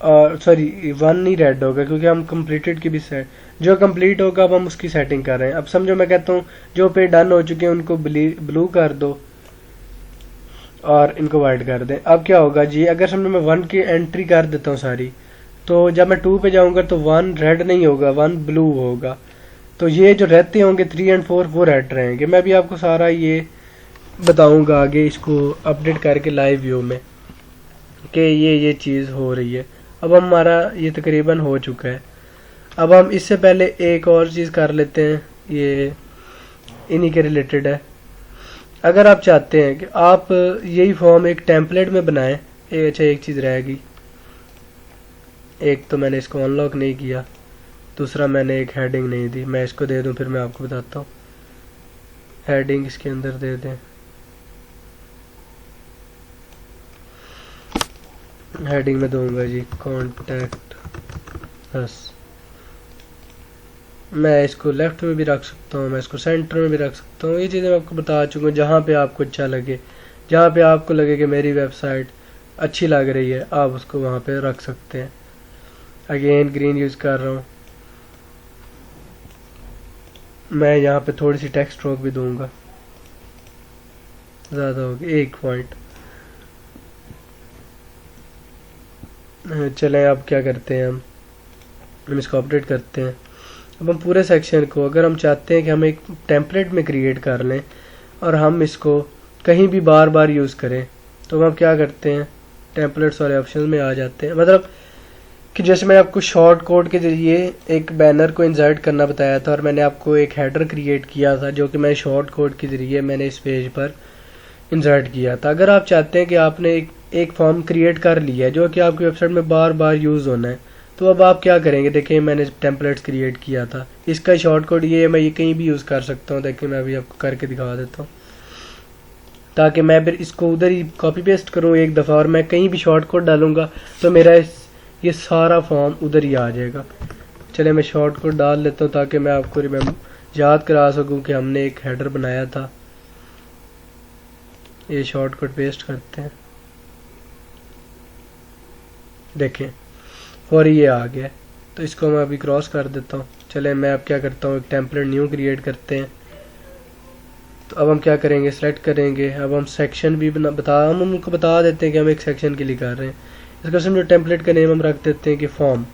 और सॉरी 1 नहीं रेड होगा क्योंकि हम कंप्लीटेड की भी सेट, जो कंप्लीट होगा अब हम उसकी सेटिंग कर रहे हैं। अब समझो मैं कहता हूँ जो पे डन हो चुके हैं उनको ब्लू कर दो और इनको वाइट कर दें। अब क्या होगा जी, अगर समझो मैं 1 की एंट्री कर देता हूँ सारी, तो जब मैं 2 पे जाऊंगा तो 1 रेड नहीं होगा, 1 ब्लू होगा, तो ये जो रहते होंगे 3 और 4 वो रेड रहेंगे। मैं भी आपको सारा ये बताऊंगा आगे इसको अपडेट करके लाइव व्यू में कि ये चीज़ हो रही है। अब हमारा ये तकरीबन हो चुका है। अब हम इससे पहले एक और चीज़ कर लेते हैं, ये इन्हीं के रिलेटेड है। अगर आप चाहते हैं कि आप यही फॉर्म एक टेम्पलेट में बनाएं, अच्छा एक चीज़ रहेगी, एक तो मैंने इसको अनलॉक नहीं किया, दूसरा मैंने एक हेडिंग नहीं दी, मैं इसको दे दूं फिर मैं आपको बताता हूँ। हेडिंग इसके अंदर दे दें, हेडिंग में दूंगा जी कॉन्टैक्ट अस। मैं इसको लेफ्ट में भी रख सकता हूँ, मैं इसको सेंटर में भी रख सकता हूँ, ये चीज़ें मैं आपको बता चुका हूँ। जहाँ पे आपको अच्छा लगे, जहाँ पे आपको लगे कि मेरी वेबसाइट अच्छी लग रही है, आप उसको वहाँ पे रख सकते हैं। अगेन ग्रीन यूज़ कर रहा हूँ, मैं यहाँ पे थोड़ी सी टेक्स्ट स्ट्रोक भी दूंगा, ज़्यादा होगी 1 पॉइंट। चलें अब क्या करते हैं, हम इसको अपडेट करते हैं। अब हम पूरे सेक्शन को, अगर हम चाहते हैं कि हम एक टेम्पलेट में क्रिएट कर लें और हम इसको कहीं भी बार बार यूज़ करें, तो हम क्या करते हैं, टेम्पलेट्स वाले ऑप्शन में आ जाते हैं। मतलब कि जैसे मैंने आपको शॉर्ट कोड के ज़रिए एक बैनर को इंसर्ट करना बताया था और मैंने आपको एक हेडर क्रिएट किया था जो कि मैं शॉर्ट कोड के ज़रिए मैंने इस पेज पर इंसर्ट किया था। अगर आप चाहते हैं कि आपने एक फॉर्म क्रिएट कर लिया है जो कि आपकी वेबसाइट में बार बार यूज़ होना है, तो अब आप क्या करेंगे, देखिए मैंने टेम्पलेट्स क्रिएट किया था, इसका शॉर्ट कोड ये है, मैं ये कहीं भी यूज़ कर सकता हूँ। देखिए मैं अभी आपको करके दिखा देता हूँ, ताकि मैं फिर इसको उधर ही कॉपी पेस्ट करूँ एक दफ़ा और मैं कहीं भी शॉर्ट कोड डालूंगा तो मेरा ये सारा फॉर्म उधर ही आ जाएगा। चले मैं शॉर्ट कोड डाल लेता हूँ ताकि मैं आपको याद करा सकूँ कि हमने एक हेडर बनाया था। ये शॉर्ट कोड पेस्ट करते हैं, देखें और ये आ गया, तो इसको मैं अभी क्रॉस कर देता हूँ। चले मैं अब क्या करता हूँ, एक टेम्पलेट न्यू क्रिएट करते हैं। तो अब हम क्या करेंगे, सेलेक्ट करेंगे। अब हम सेक्शन भी हम उनको बता देते हैं कि हम एक सेक्शन के लिए कर रहे हैं। इसका समझो टेम्पलेट का नेम हम रख देते हैं कि फॉर्म,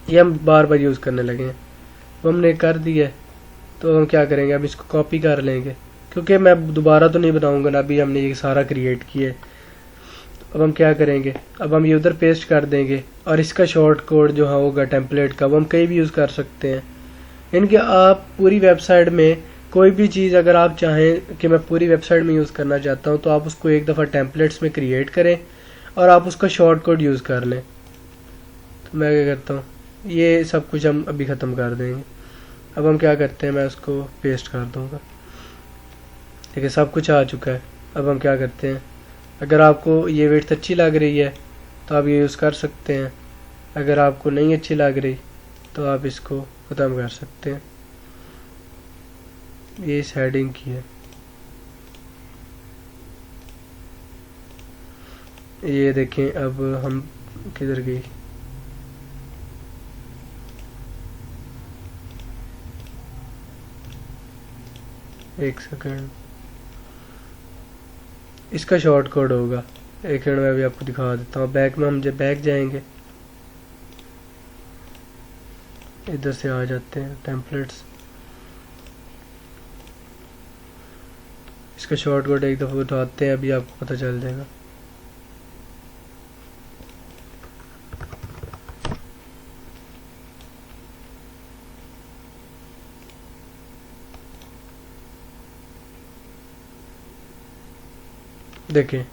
ये हम बार बार यूज़ करने लगे हैं, वो हमने कर दिया है। तो हम क्या करेंगे, अब इसको कॉपी कर लेंगे क्योंकि मैं दोबारा तो नहीं बनाऊंगा ना, अभी हमने ये सारा क्रिएट किया है। अब हम क्या करेंगे, अब हम ये उधर पेस्ट कर देंगे और इसका शॉर्ट कोड जो है होगा टेम्पलेट का, वो हम कहीं भी यूज़ कर सकते हैं। यानी कि आप पूरी वेबसाइट में कोई भी चीज़ अगर आप चाहें कि मैं पूरी वेबसाइट में यूज़ करना चाहता हूँ, तो आप उसको एक दफ़ा टेम्पलेट्स में क्रिएट करें और आप उसका शॉर्ट कोड यूज़ कर लें। तो मैं क्या करता हूँ, ये सब कुछ हम अभी ख़त्म कर देंगे। अब हम क्या करते हैं, मैं उसको पेस्ट कर दूँगा, ठीक है, सब कुछ आ चुका है। अब हम क्या करते हैं, अगर आपको ये विड्थ अच्छी लग रही है तो आप ये यूज़ कर सकते हैं, अगर आपको नहीं अच्छी लग रही तो आप इसको ख़त्म कर सकते हैं। ये इस हेडिंग की है, ये देखें। अब हम किधर गई, एक सेकंड, इसका शॉर्ट कोड होगा, एक मिनट में अभी आपको दिखा देता हूँ। बैक में हम जब बैक जाएंगे, इधर से आ जाते हैं टेम्पलेट्स, इसका शॉर्ट कोड एक दफ़ा उठाते हैं, अभी आपको पता चल जाएगा। देखें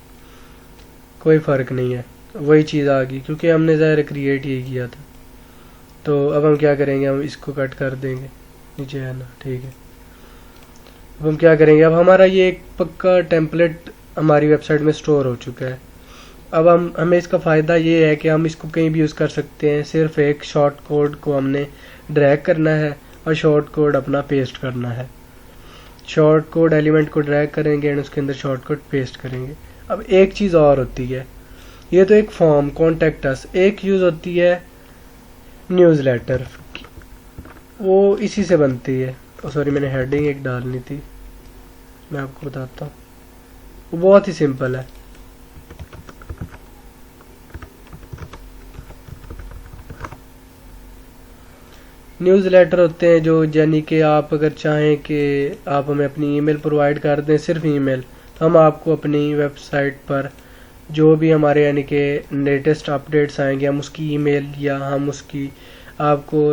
कोई फ़र्क नहीं है, वही चीज़ आ गई क्योंकि हमने ज़ाहिर क्रिएट ही किया था। तो अब हम क्या करेंगे, हम इसको कट कर देंगे, नीचे है ना, ठीक है। अब हम क्या करेंगे, अब हमारा ये एक पक्का टेम्पलेट हमारी वेबसाइट में स्टोर हो चुका है। अब हमें इसका फ़ायदा ये है कि हम इसको कहीं भी यूज़ कर सकते हैं। सिर्फ एक शॉर्ट कोड को हमने ड्रैग करना है और शॉर्ट कोड अपना पेस्ट करना है। शॉर्ट कोड एलिमेंट को ड्रैग करेंगे एंड उसके अंदर शॉर्ट कोड पेस्ट करेंगे। अब एक चीज़ और होती है, ये तो एक फॉर्म कॉन्टैक्ट अस, एक यूज़ होती है न्यूज़लेटर, वो इसी से बनती है। सॉरी मैंने हेडिंग एक डालनी थी, मैं आपको बताता हूँ, वो बहुत ही सिंपल है। न्यूज़लेटर होते हैं जो, यानी कि आप अगर चाहें कि आप हमें अपनी ईमेल प्रोवाइड कर दें, सिर्फ ईमेल, तो हम आपको अपनी वेबसाइट पर जो भी हमारे यानी कि लेटेस्ट अपडेट्स आएंगे, हम उसकी ईमेल या हम उसकी आपको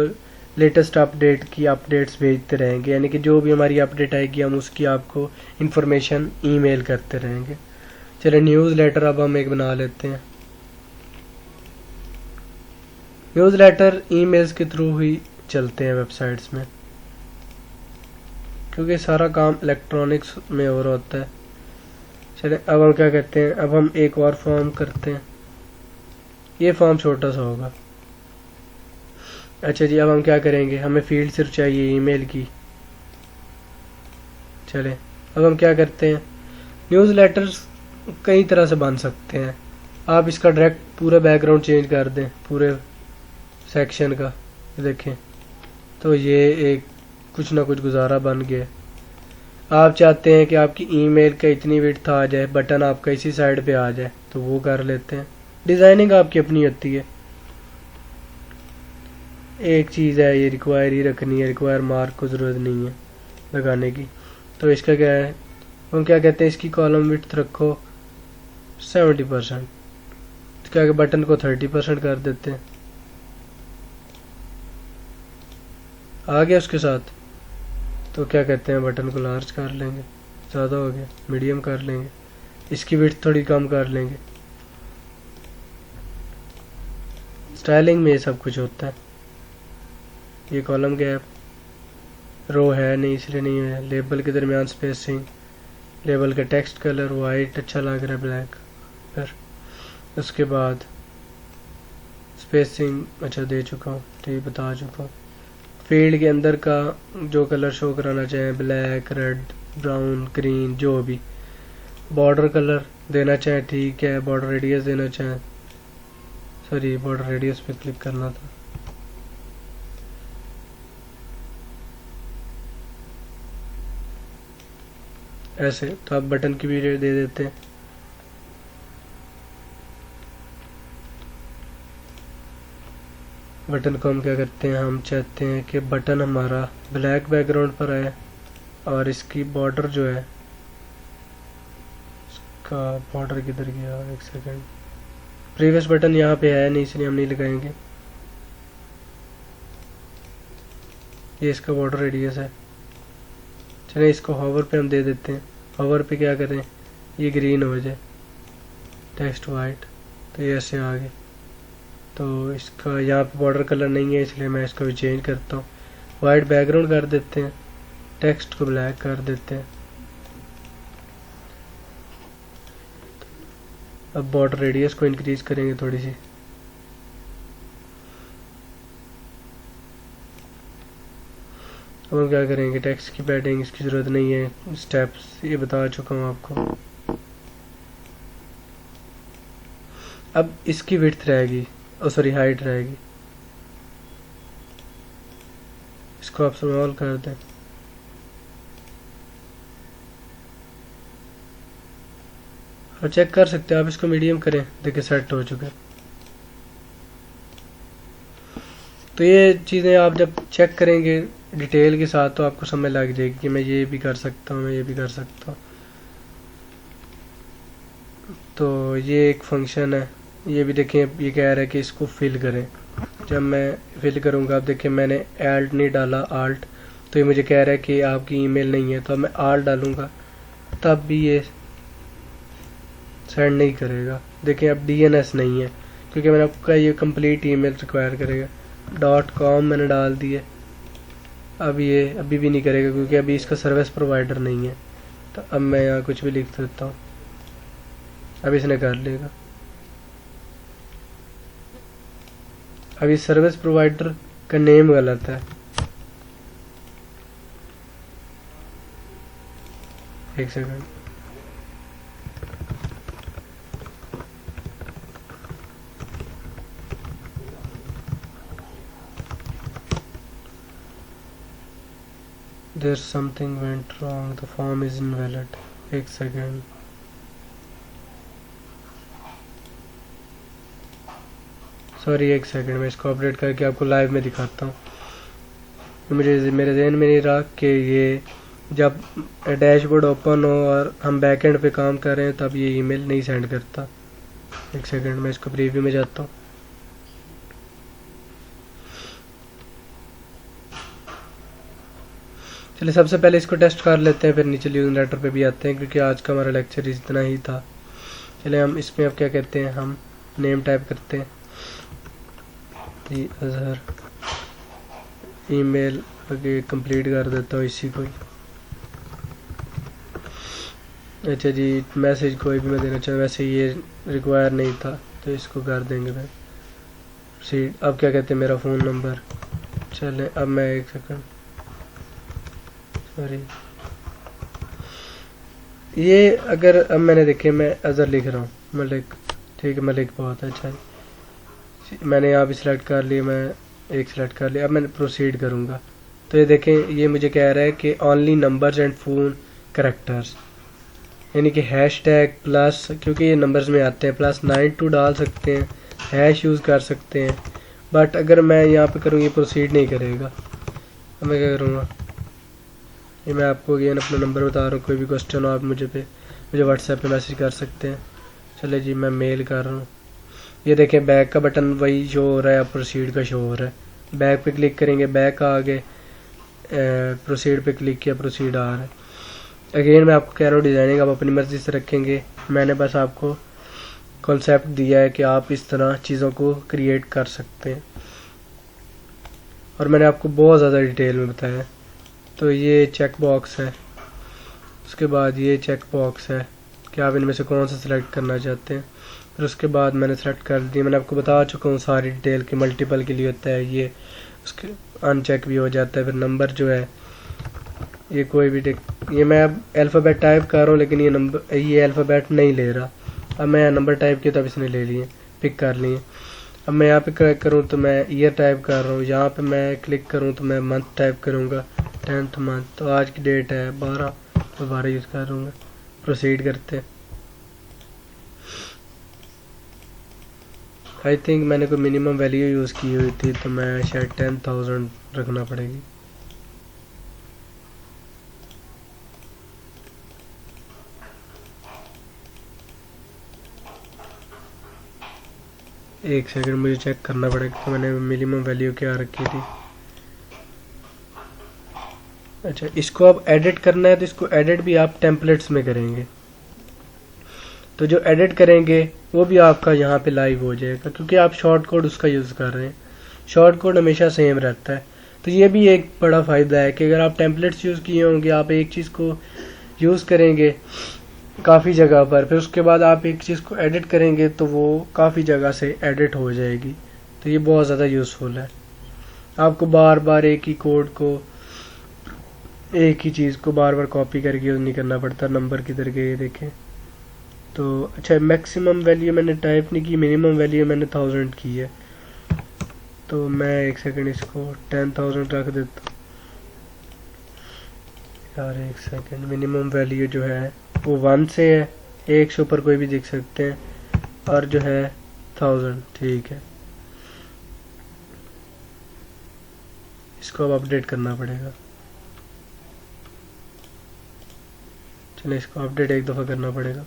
लेटेस्ट अपडेट की अपडेट्स भेजते रहेंगे, यानी कि जो भी हमारी अपडेट आएगी हम उसकी आपको इन्फॉर्मेशन ईमेल करते रहेंगे। चलिए न्यूज़ लेटर अब हम एक बना लेते हैं। न्यूज़ लेटर ईमेल्स के थ्रू ही चलते हैं वेबसाइट्स में, क्योंकि सारा काम इलेक्ट्रॉनिक्स में हो रहा होता है। चलिए अब हम क्या करते हैं, अब हम एक और फॉर्म करते हैं। ये फॉर्म छोटा सा होगा। अच्छा जी, अब हम क्या करेंगे, हमें फील्ड सिर्फ चाहिए ईमेल की। चले अब हम क्या करते हैं, न्यूज़ लेटर्स कई तरह से बन सकते हैं। आप इसका डायरेक्ट पूरा बैकग्राउंड चेंज कर दें पूरे सेक्शन का, देखें तो ये एक कुछ ना कुछ गुजारा बन गया। आप चाहते हैं कि आपकी ईमेल का इतनी विड्थ आ जाए, बटन आपका इसी साइड पे आ जाए, तो वो कर लेते हैं। डिज़ाइनिंग आपकी अपनी होती है। एक चीज़ है, ये रिक्वायर ही रखनी है, रिक्वायर मार्क को ज़रूरत नहीं है लगाने की। तो इसका क्या है, हम क्या कहते हैं, इसकी कॉलम विड्थ रखो 70%, इसके आगे बटन को 30% कर देते हैं। आ गया उसके साथ, तो क्या कहते हैं, बटन को लार्ज कर लेंगे, ज़्यादा हो गया मीडियम कर लेंगे, इसकी विड्थ थोड़ी कम कर लेंगे। स्टाइलिंग में ये सब कुछ होता है। ये कॉलम गैप, रो है नहीं इसलिए नहीं है। लेबल के दरमियान स्पेसिंग, लेबल का टेक्स्ट कलर वाइट अच्छा लग रहा है ब्लैक पर। उसके बाद स्पेसिंग अच्छा दे चुका हूँ, तो ये बता चुका हूँ। फील्ड के अंदर का जो कलर शो कराना चाहें, ब्लैक, रेड, ब्राउन, ग्रीन, जो भी। बॉर्डर कलर देना चाहें ठीक है, बॉर्डर रेडियस देना चाहें, सॉरी बॉर्डर रेडियस पे क्लिक करना था। ऐसे तो आप बटन की भी दे देते हैं। बटन को हम क्या करते हैं, हम चाहते हैं कि बटन हमारा ब्लैक बैकग्राउंड पर आए और इसकी बॉर्डर जो है, इसका बॉर्डर किधर गया, एक सेकंड। प्रीवियस बटन यहाँ पे है नहीं इसलिए हम नहीं लगाएंगे। ये इसका बॉर्डर रेडियस है। चलिए इसको हॉवर पे हम दे देते हैं। हॉवर पे क्या करें, ये ग्रीन हो जाए, टेक्स्ट वाइट, तो ये ऐसे आ गए। तो इसका यहाँ पे बॉर्डर कलर नहीं है इसलिए मैं इसको भी चेंज करता हूँ। वाइट बैकग्राउंड कर देते हैं, टेक्स्ट को ब्लैक कर देते हैं। अब बॉर्डर रेडियस को इंक्रीज करेंगे थोड़ी सी। अब हम क्या करेंगे, टेक्स्ट की पैडिंग इसकी ज़रूरत नहीं है, स्टेप्स ये बता चुका हूँ आपको। अब इसकी विड्थ रहेगी, सॉरी हाइट रहेगी, इसको आप स्मॉल कर दें। और चेक कर सकते हैं आप, इसको मीडियम करें, देखिए सेट हो चुका है। तो ये चीज़ें आप जब चेक करेंगे डिटेल के साथ तो आपको समझ लग जाएगी कि मैं ये भी कर सकता हूँ, मैं ये भी कर सकता हूँ। तो ये एक फंक्शन है, ये भी देखें, ये कह रहा है कि इसको फिल करें। जब मैं फिल करूँगा, आप देखें मैंने एल्ट नहीं डाला, आल्ट, तो ये मुझे कह रहा है कि आपकी ईमेल नहीं है। तो अब मैं आल्ट डालूँगा तब भी ये सेंड नहीं करेगा। देखें अब DNS नहीं है, क्योंकि मैंने आपका ये कंप्लीट ईमेल रिक्वायर करेगा। .com मैंने डाल दिए, अब ये अभी भी नहीं करेगा क्योंकि अभी इसका सर्विस प्रोवाइडर नहीं है। तो अब मैं यहाँ कुछ भी लिख सकता हूँ, अब इसने कर लेगा। अभी सर्विस प्रोवाइडर का नेम गलत है, एक second. There's something went wrong, the form is invalid, एक सेकंड। सॉरी एक सेकंड, मैं इसको अपडेट करके आपको लाइव में दिखाता हूँ। मुझे मेरे ज़हन में नहीं रहा कि ये जब डैशबोर्ड ओपन हो और हम बैकएंड पे काम कर रहे हैं तब ये ईमेल नहीं सेंड करता। एक सेकंड, मैं इसको प्रीव्यू में जाता हूँ। चलिए सबसे पहले इसको टेस्ट कर लेते हैं, फिर नीचे यूजर लेटर पे भी आते हैं, क्योंकि आज का हमारा लेक्चर इतना ही था। चलिए हम इसमें अब क्या कहते हैं, हम नेम टाइप करते हैं दी अजहर, ईमेल आगे कंप्लीट कर देता हूँ इसी को। अच्छा जी, मैसेज कोई भी मैं देना चाहूँ, वैसे ये रिक्वायर नहीं था तो इसको कर देंगे फिर सीट। अब क्या कहते हैं, मेरा फ़ोन नंबर। चले अब मैं एक सेकंड, सॉरी, ये अगर अब मैंने देखे, मैं अजहर लिख रहा हूँ, मलिक, ठीक है, मलिक बहुत अच्छा, मैंने यहाँ भी सिलेक्ट कर लिया, मैं एक सिलेक्ट कर लिया। अब मैं प्रोसीड करूँगा तो ये देखें, ये मुझे कह रहा है कि only numbers and phone characters, यानी कि हैश टैग प्लस, क्योंकि ये नंबर्स में आते हैं, +92 डाल सकते हैं, हैश यूज़ कर सकते हैं। बट अगर मैं यहाँ पे करूँ, ये प्रोसीड नहीं करेगा। अब मैं क्या करूँगा, ये मैं आपको अगेन अपना नंबर बता रहा हूँ, कोई भी क्वेश्चन हो आप मुझे व्हाट्सएप पे मैसेज कर सकते हैं। चले जी, मैं मेल कर रहा हूँ। ये देखें, बैक का बटन वही शो हो रहा है, प्रोसीड का शो हो रहा है। बैक पे क्लिक करेंगे, बैक आ गए, प्रोसीड पे क्लिक किया, प्रोसीड आ रहा है। अगेन मैं आपको कह रहा हूँ, डिज़ाइनिंग आप अपनी मर्ज़ी से रखेंगे, मैंने बस आपको कॉन्सेप्ट दिया है कि आप इस तरह चीज़ों को क्रिएट कर सकते हैं, और मैंने आपको बहुत ज़्यादा डिटेल में बताया है। तो ये चेक बॉक्स है, उसके बाद ये चेक बॉक्स है कि आप इनमें से कौन सा सिलेक्ट करना चाहते हैं। फिर उसके बाद मैंने सेलेक्ट कर दिया, मैंने आपको बता चुका हूँ सारी डिटेल की, मल्टीपल के लिए होता है ये, उसके अनचेक भी हो जाता है। फिर नंबर जो है, ये कोई भी ये मैं अब अल्फ़ाबेट टाइप कर रहा हूँ, लेकिन ये नंबर, ये अल्फ़ाबेट नहीं ले रहा। अब मैं नंबर टाइप किया, तब इसने ले लिए, पिक कर लिए। अब मैं यहाँ पे क्लिक करूँ तो मैं ईयर टाइप कर रहा हूँ, यहाँ पे मैं क्लिक करूँ तो मैं मंथ टाइप करूँगा, 10th मंथ, तो आज की डेट है 12, तो 12 यूज़ करूँगा। प्रोसीड करते हैं। आई थिंक मैंने कोई मिनिमम वैल्यू यूज़ की हुई थी, तो मैं शायद 10,000 रखना पड़ेगी। एक सेकंड, मुझे चेक करना पड़ेगा तो मैंने मिनिमम वैल्यू क्या रखी थी। अच्छा, इसको अब एडिट करना है, तो इसको एडिट भी आप टेम्पलेट्स में करेंगे, तो जो एडिट करेंगे वो भी आपका यहाँ पे लाइव हो जाएगा, क्योंकि आप शॉर्ट कोड उसका यूज़ कर रहे हैं। शॉर्ट कोड हमेशा सेम रहता है, तो ये भी एक बड़ा फ़ायदा है कि अगर आप टेम्पलेट्स यूज़ किए होंगे, आप एक चीज़ को यूज़ करेंगे काफ़ी जगह पर, फिर उसके बाद आप एक चीज़ को एडिट करेंगे तो वो काफ़ी जगह से एडिट हो जाएगी। तो ये बहुत ज़्यादा यूज़फुल है, आपको बार बार एक ही कोड को, एक ही चीज़ को बार बार कॉपी करके यूज़ नहीं करना पड़ता। नंबर किधर गए देखें, तो अच्छा, मैक्सिमम वैल्यू मैंने टाइप नहीं की, मिनिमम वैल्यू मैंने 1000 की है, तो मैं एक सेकंड इसको 10,000 रख देता हूँ। यार एक सेकंड, मिनिमम वैल्यू जो है वो 1 से है, 1 से ऊपर कोई भी देख सकते हैं, और जो है 1000, ठीक है। इसको अब अपडेट करना पड़ेगा। चलिए, इसको अपडेट एक दफ़ा करना पड़ेगा।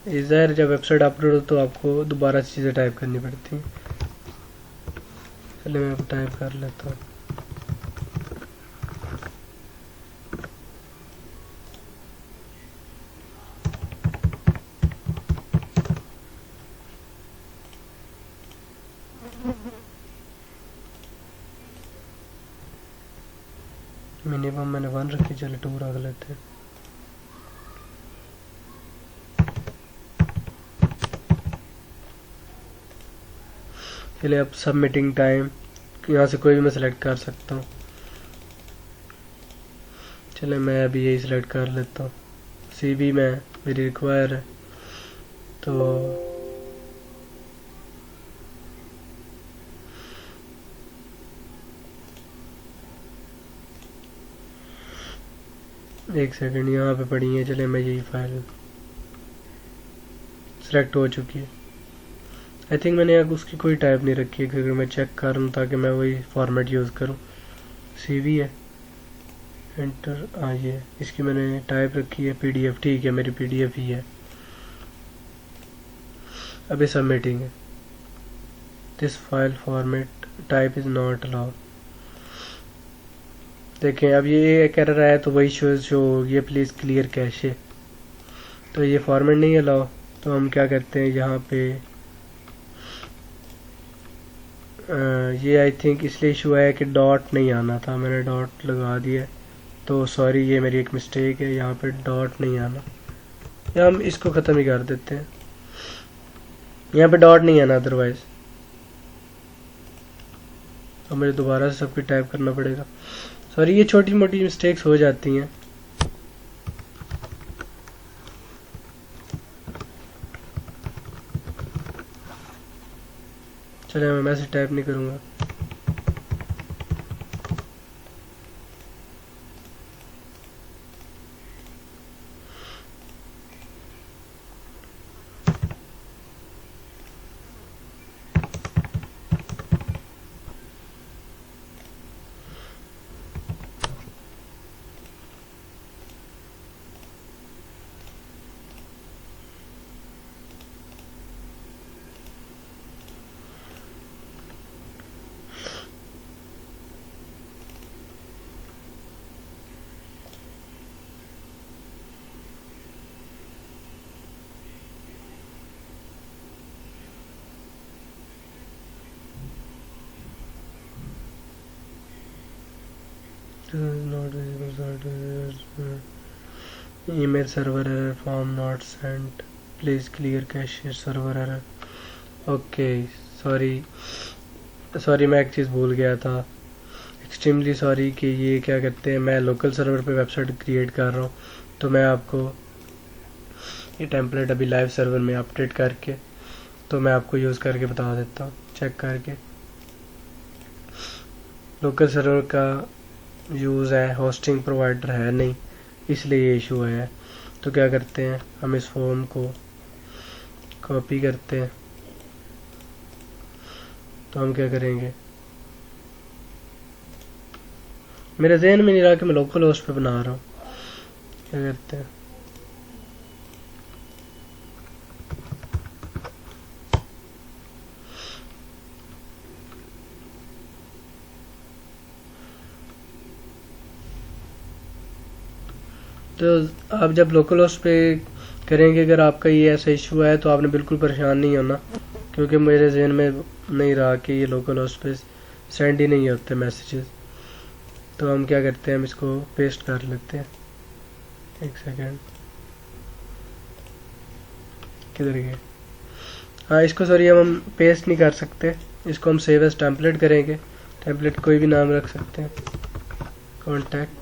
इधर जब वेबसाइट अपलोड हो तो आपको दोबारा चीज़ें टाइप करनी पड़ती हैं। चलिए मैं अब टाइप कर लेता हूँ। मिनिमम मैंने 1 रखी, चले 2 रख लेते हैं। चलिए अब सबमिटिंग टाइम, यहाँ से कोई भी मैं सिलेक्ट कर सकता हूँ। चले मैं अभी यही सिलेक्ट कर लेता हूँ, CV में मेरी रिक्वायर है, तो एक सेकंड, यहाँ पे पड़ी है। चले मैं यही फाइल सिलेक्ट हो चुकी है। आई थिंक मैंने अब उसकी कोई टाइप नहीं रखी है, क्योंकि मैं चेक कर रहा हूँ ताकि मैं वही फॉर्मेट यूज़ करूँ। CV है, एंटर, हाँ ये इसकी मैंने टाइप रखी है PDF, ठीक है, मेरी PDF ही है। अभी सबमिटिंग है, this file format type is not allowed. देखें अब ये एक एरर आया तो वही शो हो गया, प्लीज़ क्लियर कैशे। तो ये फॉर्मेट नहीं अलाउ, तो हम क्या करते हैं यहाँ पे ये आई थिंक इसलिए इशू आया कि डॉट नहीं आना था, मैंने डॉट लगा दिया, तो सॉरी ये मेरी एक मिस्टेक है, यहाँ पे डॉट नहीं आना, या हम इसको ख़त्म ही कर देते हैं, यहाँ पे डॉट नहीं आना अदरवाइज़। अब मुझे दोबारा से सब कुछ टाइप करना पड़ेगा, सॉरी ये छोटी मोटी मिस्टेक्स हो जाती हैं। चलिए मैं मैसेज टाइप नहीं करूँगा। Email server error, form not sent, please clear cache, server error. Okay sorry मैं एक चीज़ भूल गया था, एक्सट्रीमली सॉरी कि ये क्या कहते हैं, मैं लोकल सर्वर पे वेबसाइट क्रिएट कर रहा हूँ, तो मैं आपको ये टेम्पलेट अभी लाइव सर्वर में अपडेट करके तो मैं आपको यूज़ करके बता देता हूँ, चेक करके। लोकल सर्वर का यूज़ है, होस्टिंग प्रोवाइडर है नहीं, इसलिए ये इशू है। तो क्या करते हैं, हम इस फॉर्म को कॉपी करते हैं, तो हम क्या करेंगे, मेरे जहन में नहीं रहा कि मैं लोकल होस्ट पे बना रहा हूँ, क्या करते हैं, तो आप जब लोकल होस्ट पे करेंगे, अगर आपका ये ऐसा इशू है तो आपने बिल्कुल परेशान नहीं होना, क्योंकि मेरे जहन में नहीं रहा कि ये लोकल होस्ट पे सेंड ही नहीं होते मैसेजेस। तो हम क्या करते हैं, हम इसको पेस्ट कर लेते हैं, एक सेकेंड किधर गए, हाँ इसको सॉरी हम पेस्ट नहीं कर सकते, इसको हम सेव एज टेम्पलेट करेंगे, टेम्पलेट कोई भी नाम रख सकते हैं, कॉन्टैक्ट,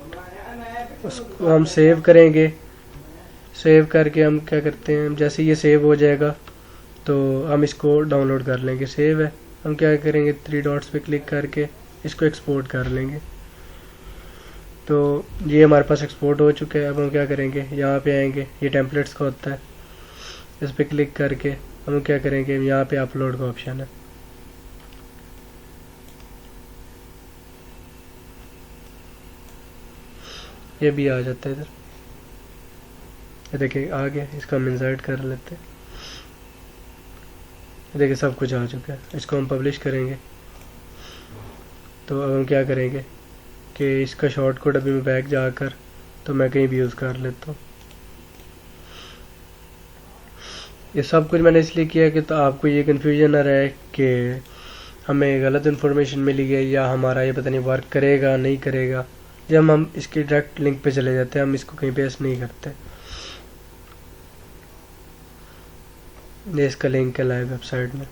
उसको हम सेव करेंगे, सेव करके हम क्या करते हैं, जैसे ये सेव हो जाएगा तो हम इसको डाउनलोड कर लेंगे, सेव है, हम क्या करेंगे 3 डॉट्स पे क्लिक करके इसको एक्सपोर्ट कर लेंगे। तो ये हमारे पास एक्सपोर्ट हो चुका है। अब हम क्या करेंगे, यहाँ पे आएंगे, ये टेम्पलेट्स का होता है, इस पर क्लिक करके हम क्या करेंगे, यहाँ पे अपलोड का ऑप्शन है, ये भी आ जाता है इधर, ये देखिए आ गया, इसको हम इंसर्ट कर लेते हैं, देखिए सब कुछ आ चुका है। इसको हम पब्लिश करेंगे, तो अब हम क्या करेंगे कि इसका शॉर्ट कोड अभी मैं बैक जाकर तो मैं कहीं भी यूज़ कर लेता हूँ। ये सब कुछ मैंने इसलिए किया कि तो आपको ये कन्फ्यूजन ना रहे कि हमें गलत इन्फॉर्मेशन मिली है या हमारा ये पता नहीं वर्क करेगा नहीं करेगा। जब हम इसके डायरेक्ट लिंक पे चले जाते हैं, हम इसको कहीं पेस्ट नहीं करते, ये इसका लिंक है लाइव वेबसाइट में।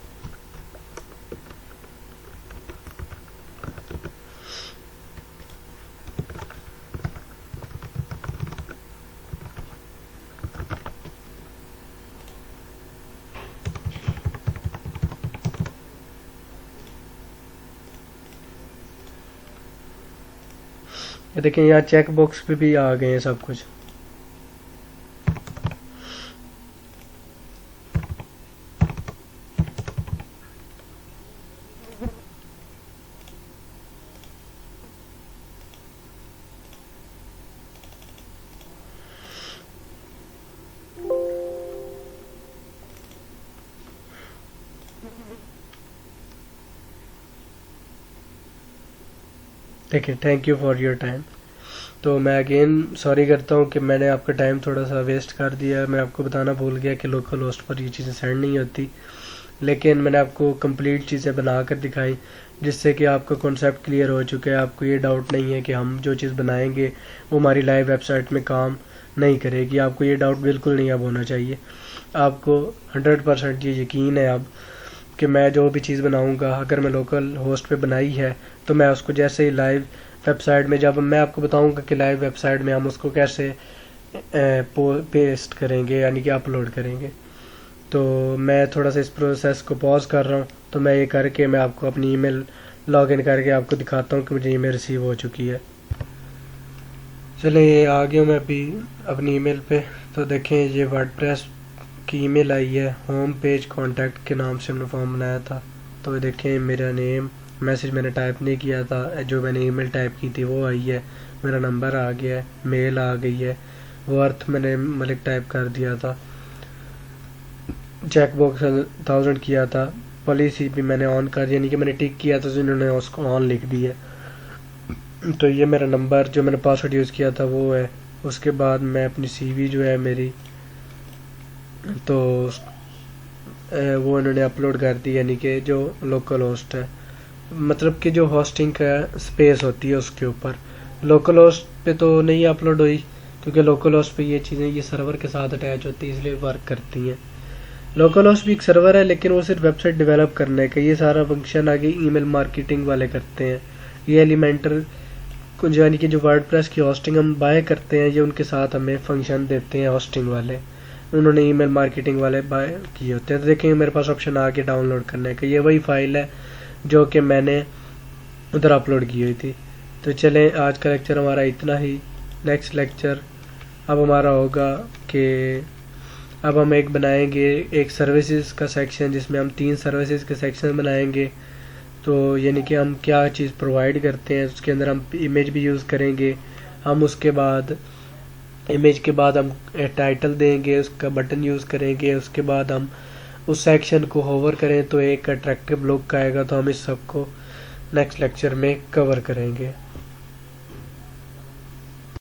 ये देखें यहाँ चेक बॉक्स पे भी आ गए हैं सब कुछ। देखिए, thank you for your time. तो मैं अगेन सॉरी करता हूँ कि मैंने आपका टाइम थोड़ा सा वेस्ट कर दिया। मैं आपको बताना भूल गया कि लोकल होस्ट पर ये चीज़ें सेंड नहीं होती, लेकिन मैंने आपको कंप्लीट चीज़ें बना कर दिखाई जिससे कि आपका कॉन्सेप्ट क्लियर हो चुका है। आपको ये डाउट नहीं है कि हम जो चीज़ बनाएंगे वो हमारी लाइव वेबसाइट में काम नहीं करेगी। आपको ये डाउट बिल्कुल नहीं अब होना चाहिए। आपको 100% ये यकीन है अब कि मैं जो भी चीज़ बनाऊंगा, अगर मैं लोकल होस्ट पे बनाई है तो मैं उसको जैसे ही लाइव वेबसाइट में, जब मैं आपको बताऊंगा कि लाइव वेबसाइट में हम उसको कैसे पेस्ट करेंगे यानी कि अपलोड करेंगे। तो मैं थोड़ा सा इस प्रोसेस को पॉज कर रहा हूँ, तो मैं ये करके मैं आपको अपनी ईमेल लॉगिन करके आपको दिखाता हूँ कि मुझे ईमेल रिसीव हो चुकी है। चलिए आ गया मैं अभी अपनी ईमेल पे। तो देखें ये वर्डप्रेस की ईमेल आई है, होम पेज कॉन्टैक्ट के नाम से हमने फॉर्म बनाया था। तो ये देखें मेरा नेम, मैसेज मैंने टाइप नहीं किया था, जो मैंने ईमेल टाइप की थी वो आई है, मेरा नंबर आ गया है, मेल आ गई है, वर्थ मैंने मलिक टाइप कर दिया था, चेक बॉक्स 1000 किया था, पॉलिसी भी मैंने ऑन कर दिया, यानी कि मैंने टिक किया था तो इन्होंने उसको ऑन लिख दिया। तो ये मेरा नंबर जो मैंने पासवर्ड यूज़ किया था वो है। उसके बाद मैं अपनी सीवी जो है मेरी, तो वो इन्होंने अपलोड कर दी, यानी कि जो लोकल होस्ट है, मतलब कि जो होस्टिंग का स्पेस होती है उसके ऊपर। लोकल होस्ट पे तो नहीं अपलोड हुई क्योंकि लोकल होस्ट पे ये चीज़ें ये सर्वर के साथ अटैच होती है, इसलिए वर्क करती हैं। लोकल होस्ट भी एक सर्वर है लेकिन वो सिर्फ वेबसाइट डेवलप करने का, ये सारा फंक्शन आगे ईमेल मार्केटिंग वाले करते हैं। ये एलिमेंटर को यानी कि जो वर्डप्रेस की होस्टिंग हम बाय करते हैं, ये उनके साथ हमें फंक्शन देते हैं होस्टिंग वाले, उन्होंने ईमेल मार्केटिंग वाले बाय किए होते हैं। तो देखेंगे मेरे पास ऑप्शन आ गया डाउनलोड करने का, ये वही फाइल है जो कि मैंने उधर अपलोड की हुई थी। तो चलें आज का लेक्चर हमारा इतना ही। नेक्स्ट लेक्चर अब हमारा होगा कि अब हम एक बनाएंगे एक सर्विसेज का सेक्शन, जिसमें हम 3 सर्विसेज के सेक्शन बनाएंगे। तो यानी कि हम क्या चीज़ प्रोवाइड करते हैं, उसके अंदर हम इमेज भी यूज़ करेंगे। हम उसके बाद इमेज के बाद हम टाइटल देंगे, उसका बटन यूज़ करेंगे। उसके बाद हम उस सेक्शन को होवर करें तो एक अट्रैक्टिव लुक आएगा। तो हम इस सब को नेक्स्ट लेक्चर में कवर करेंगे।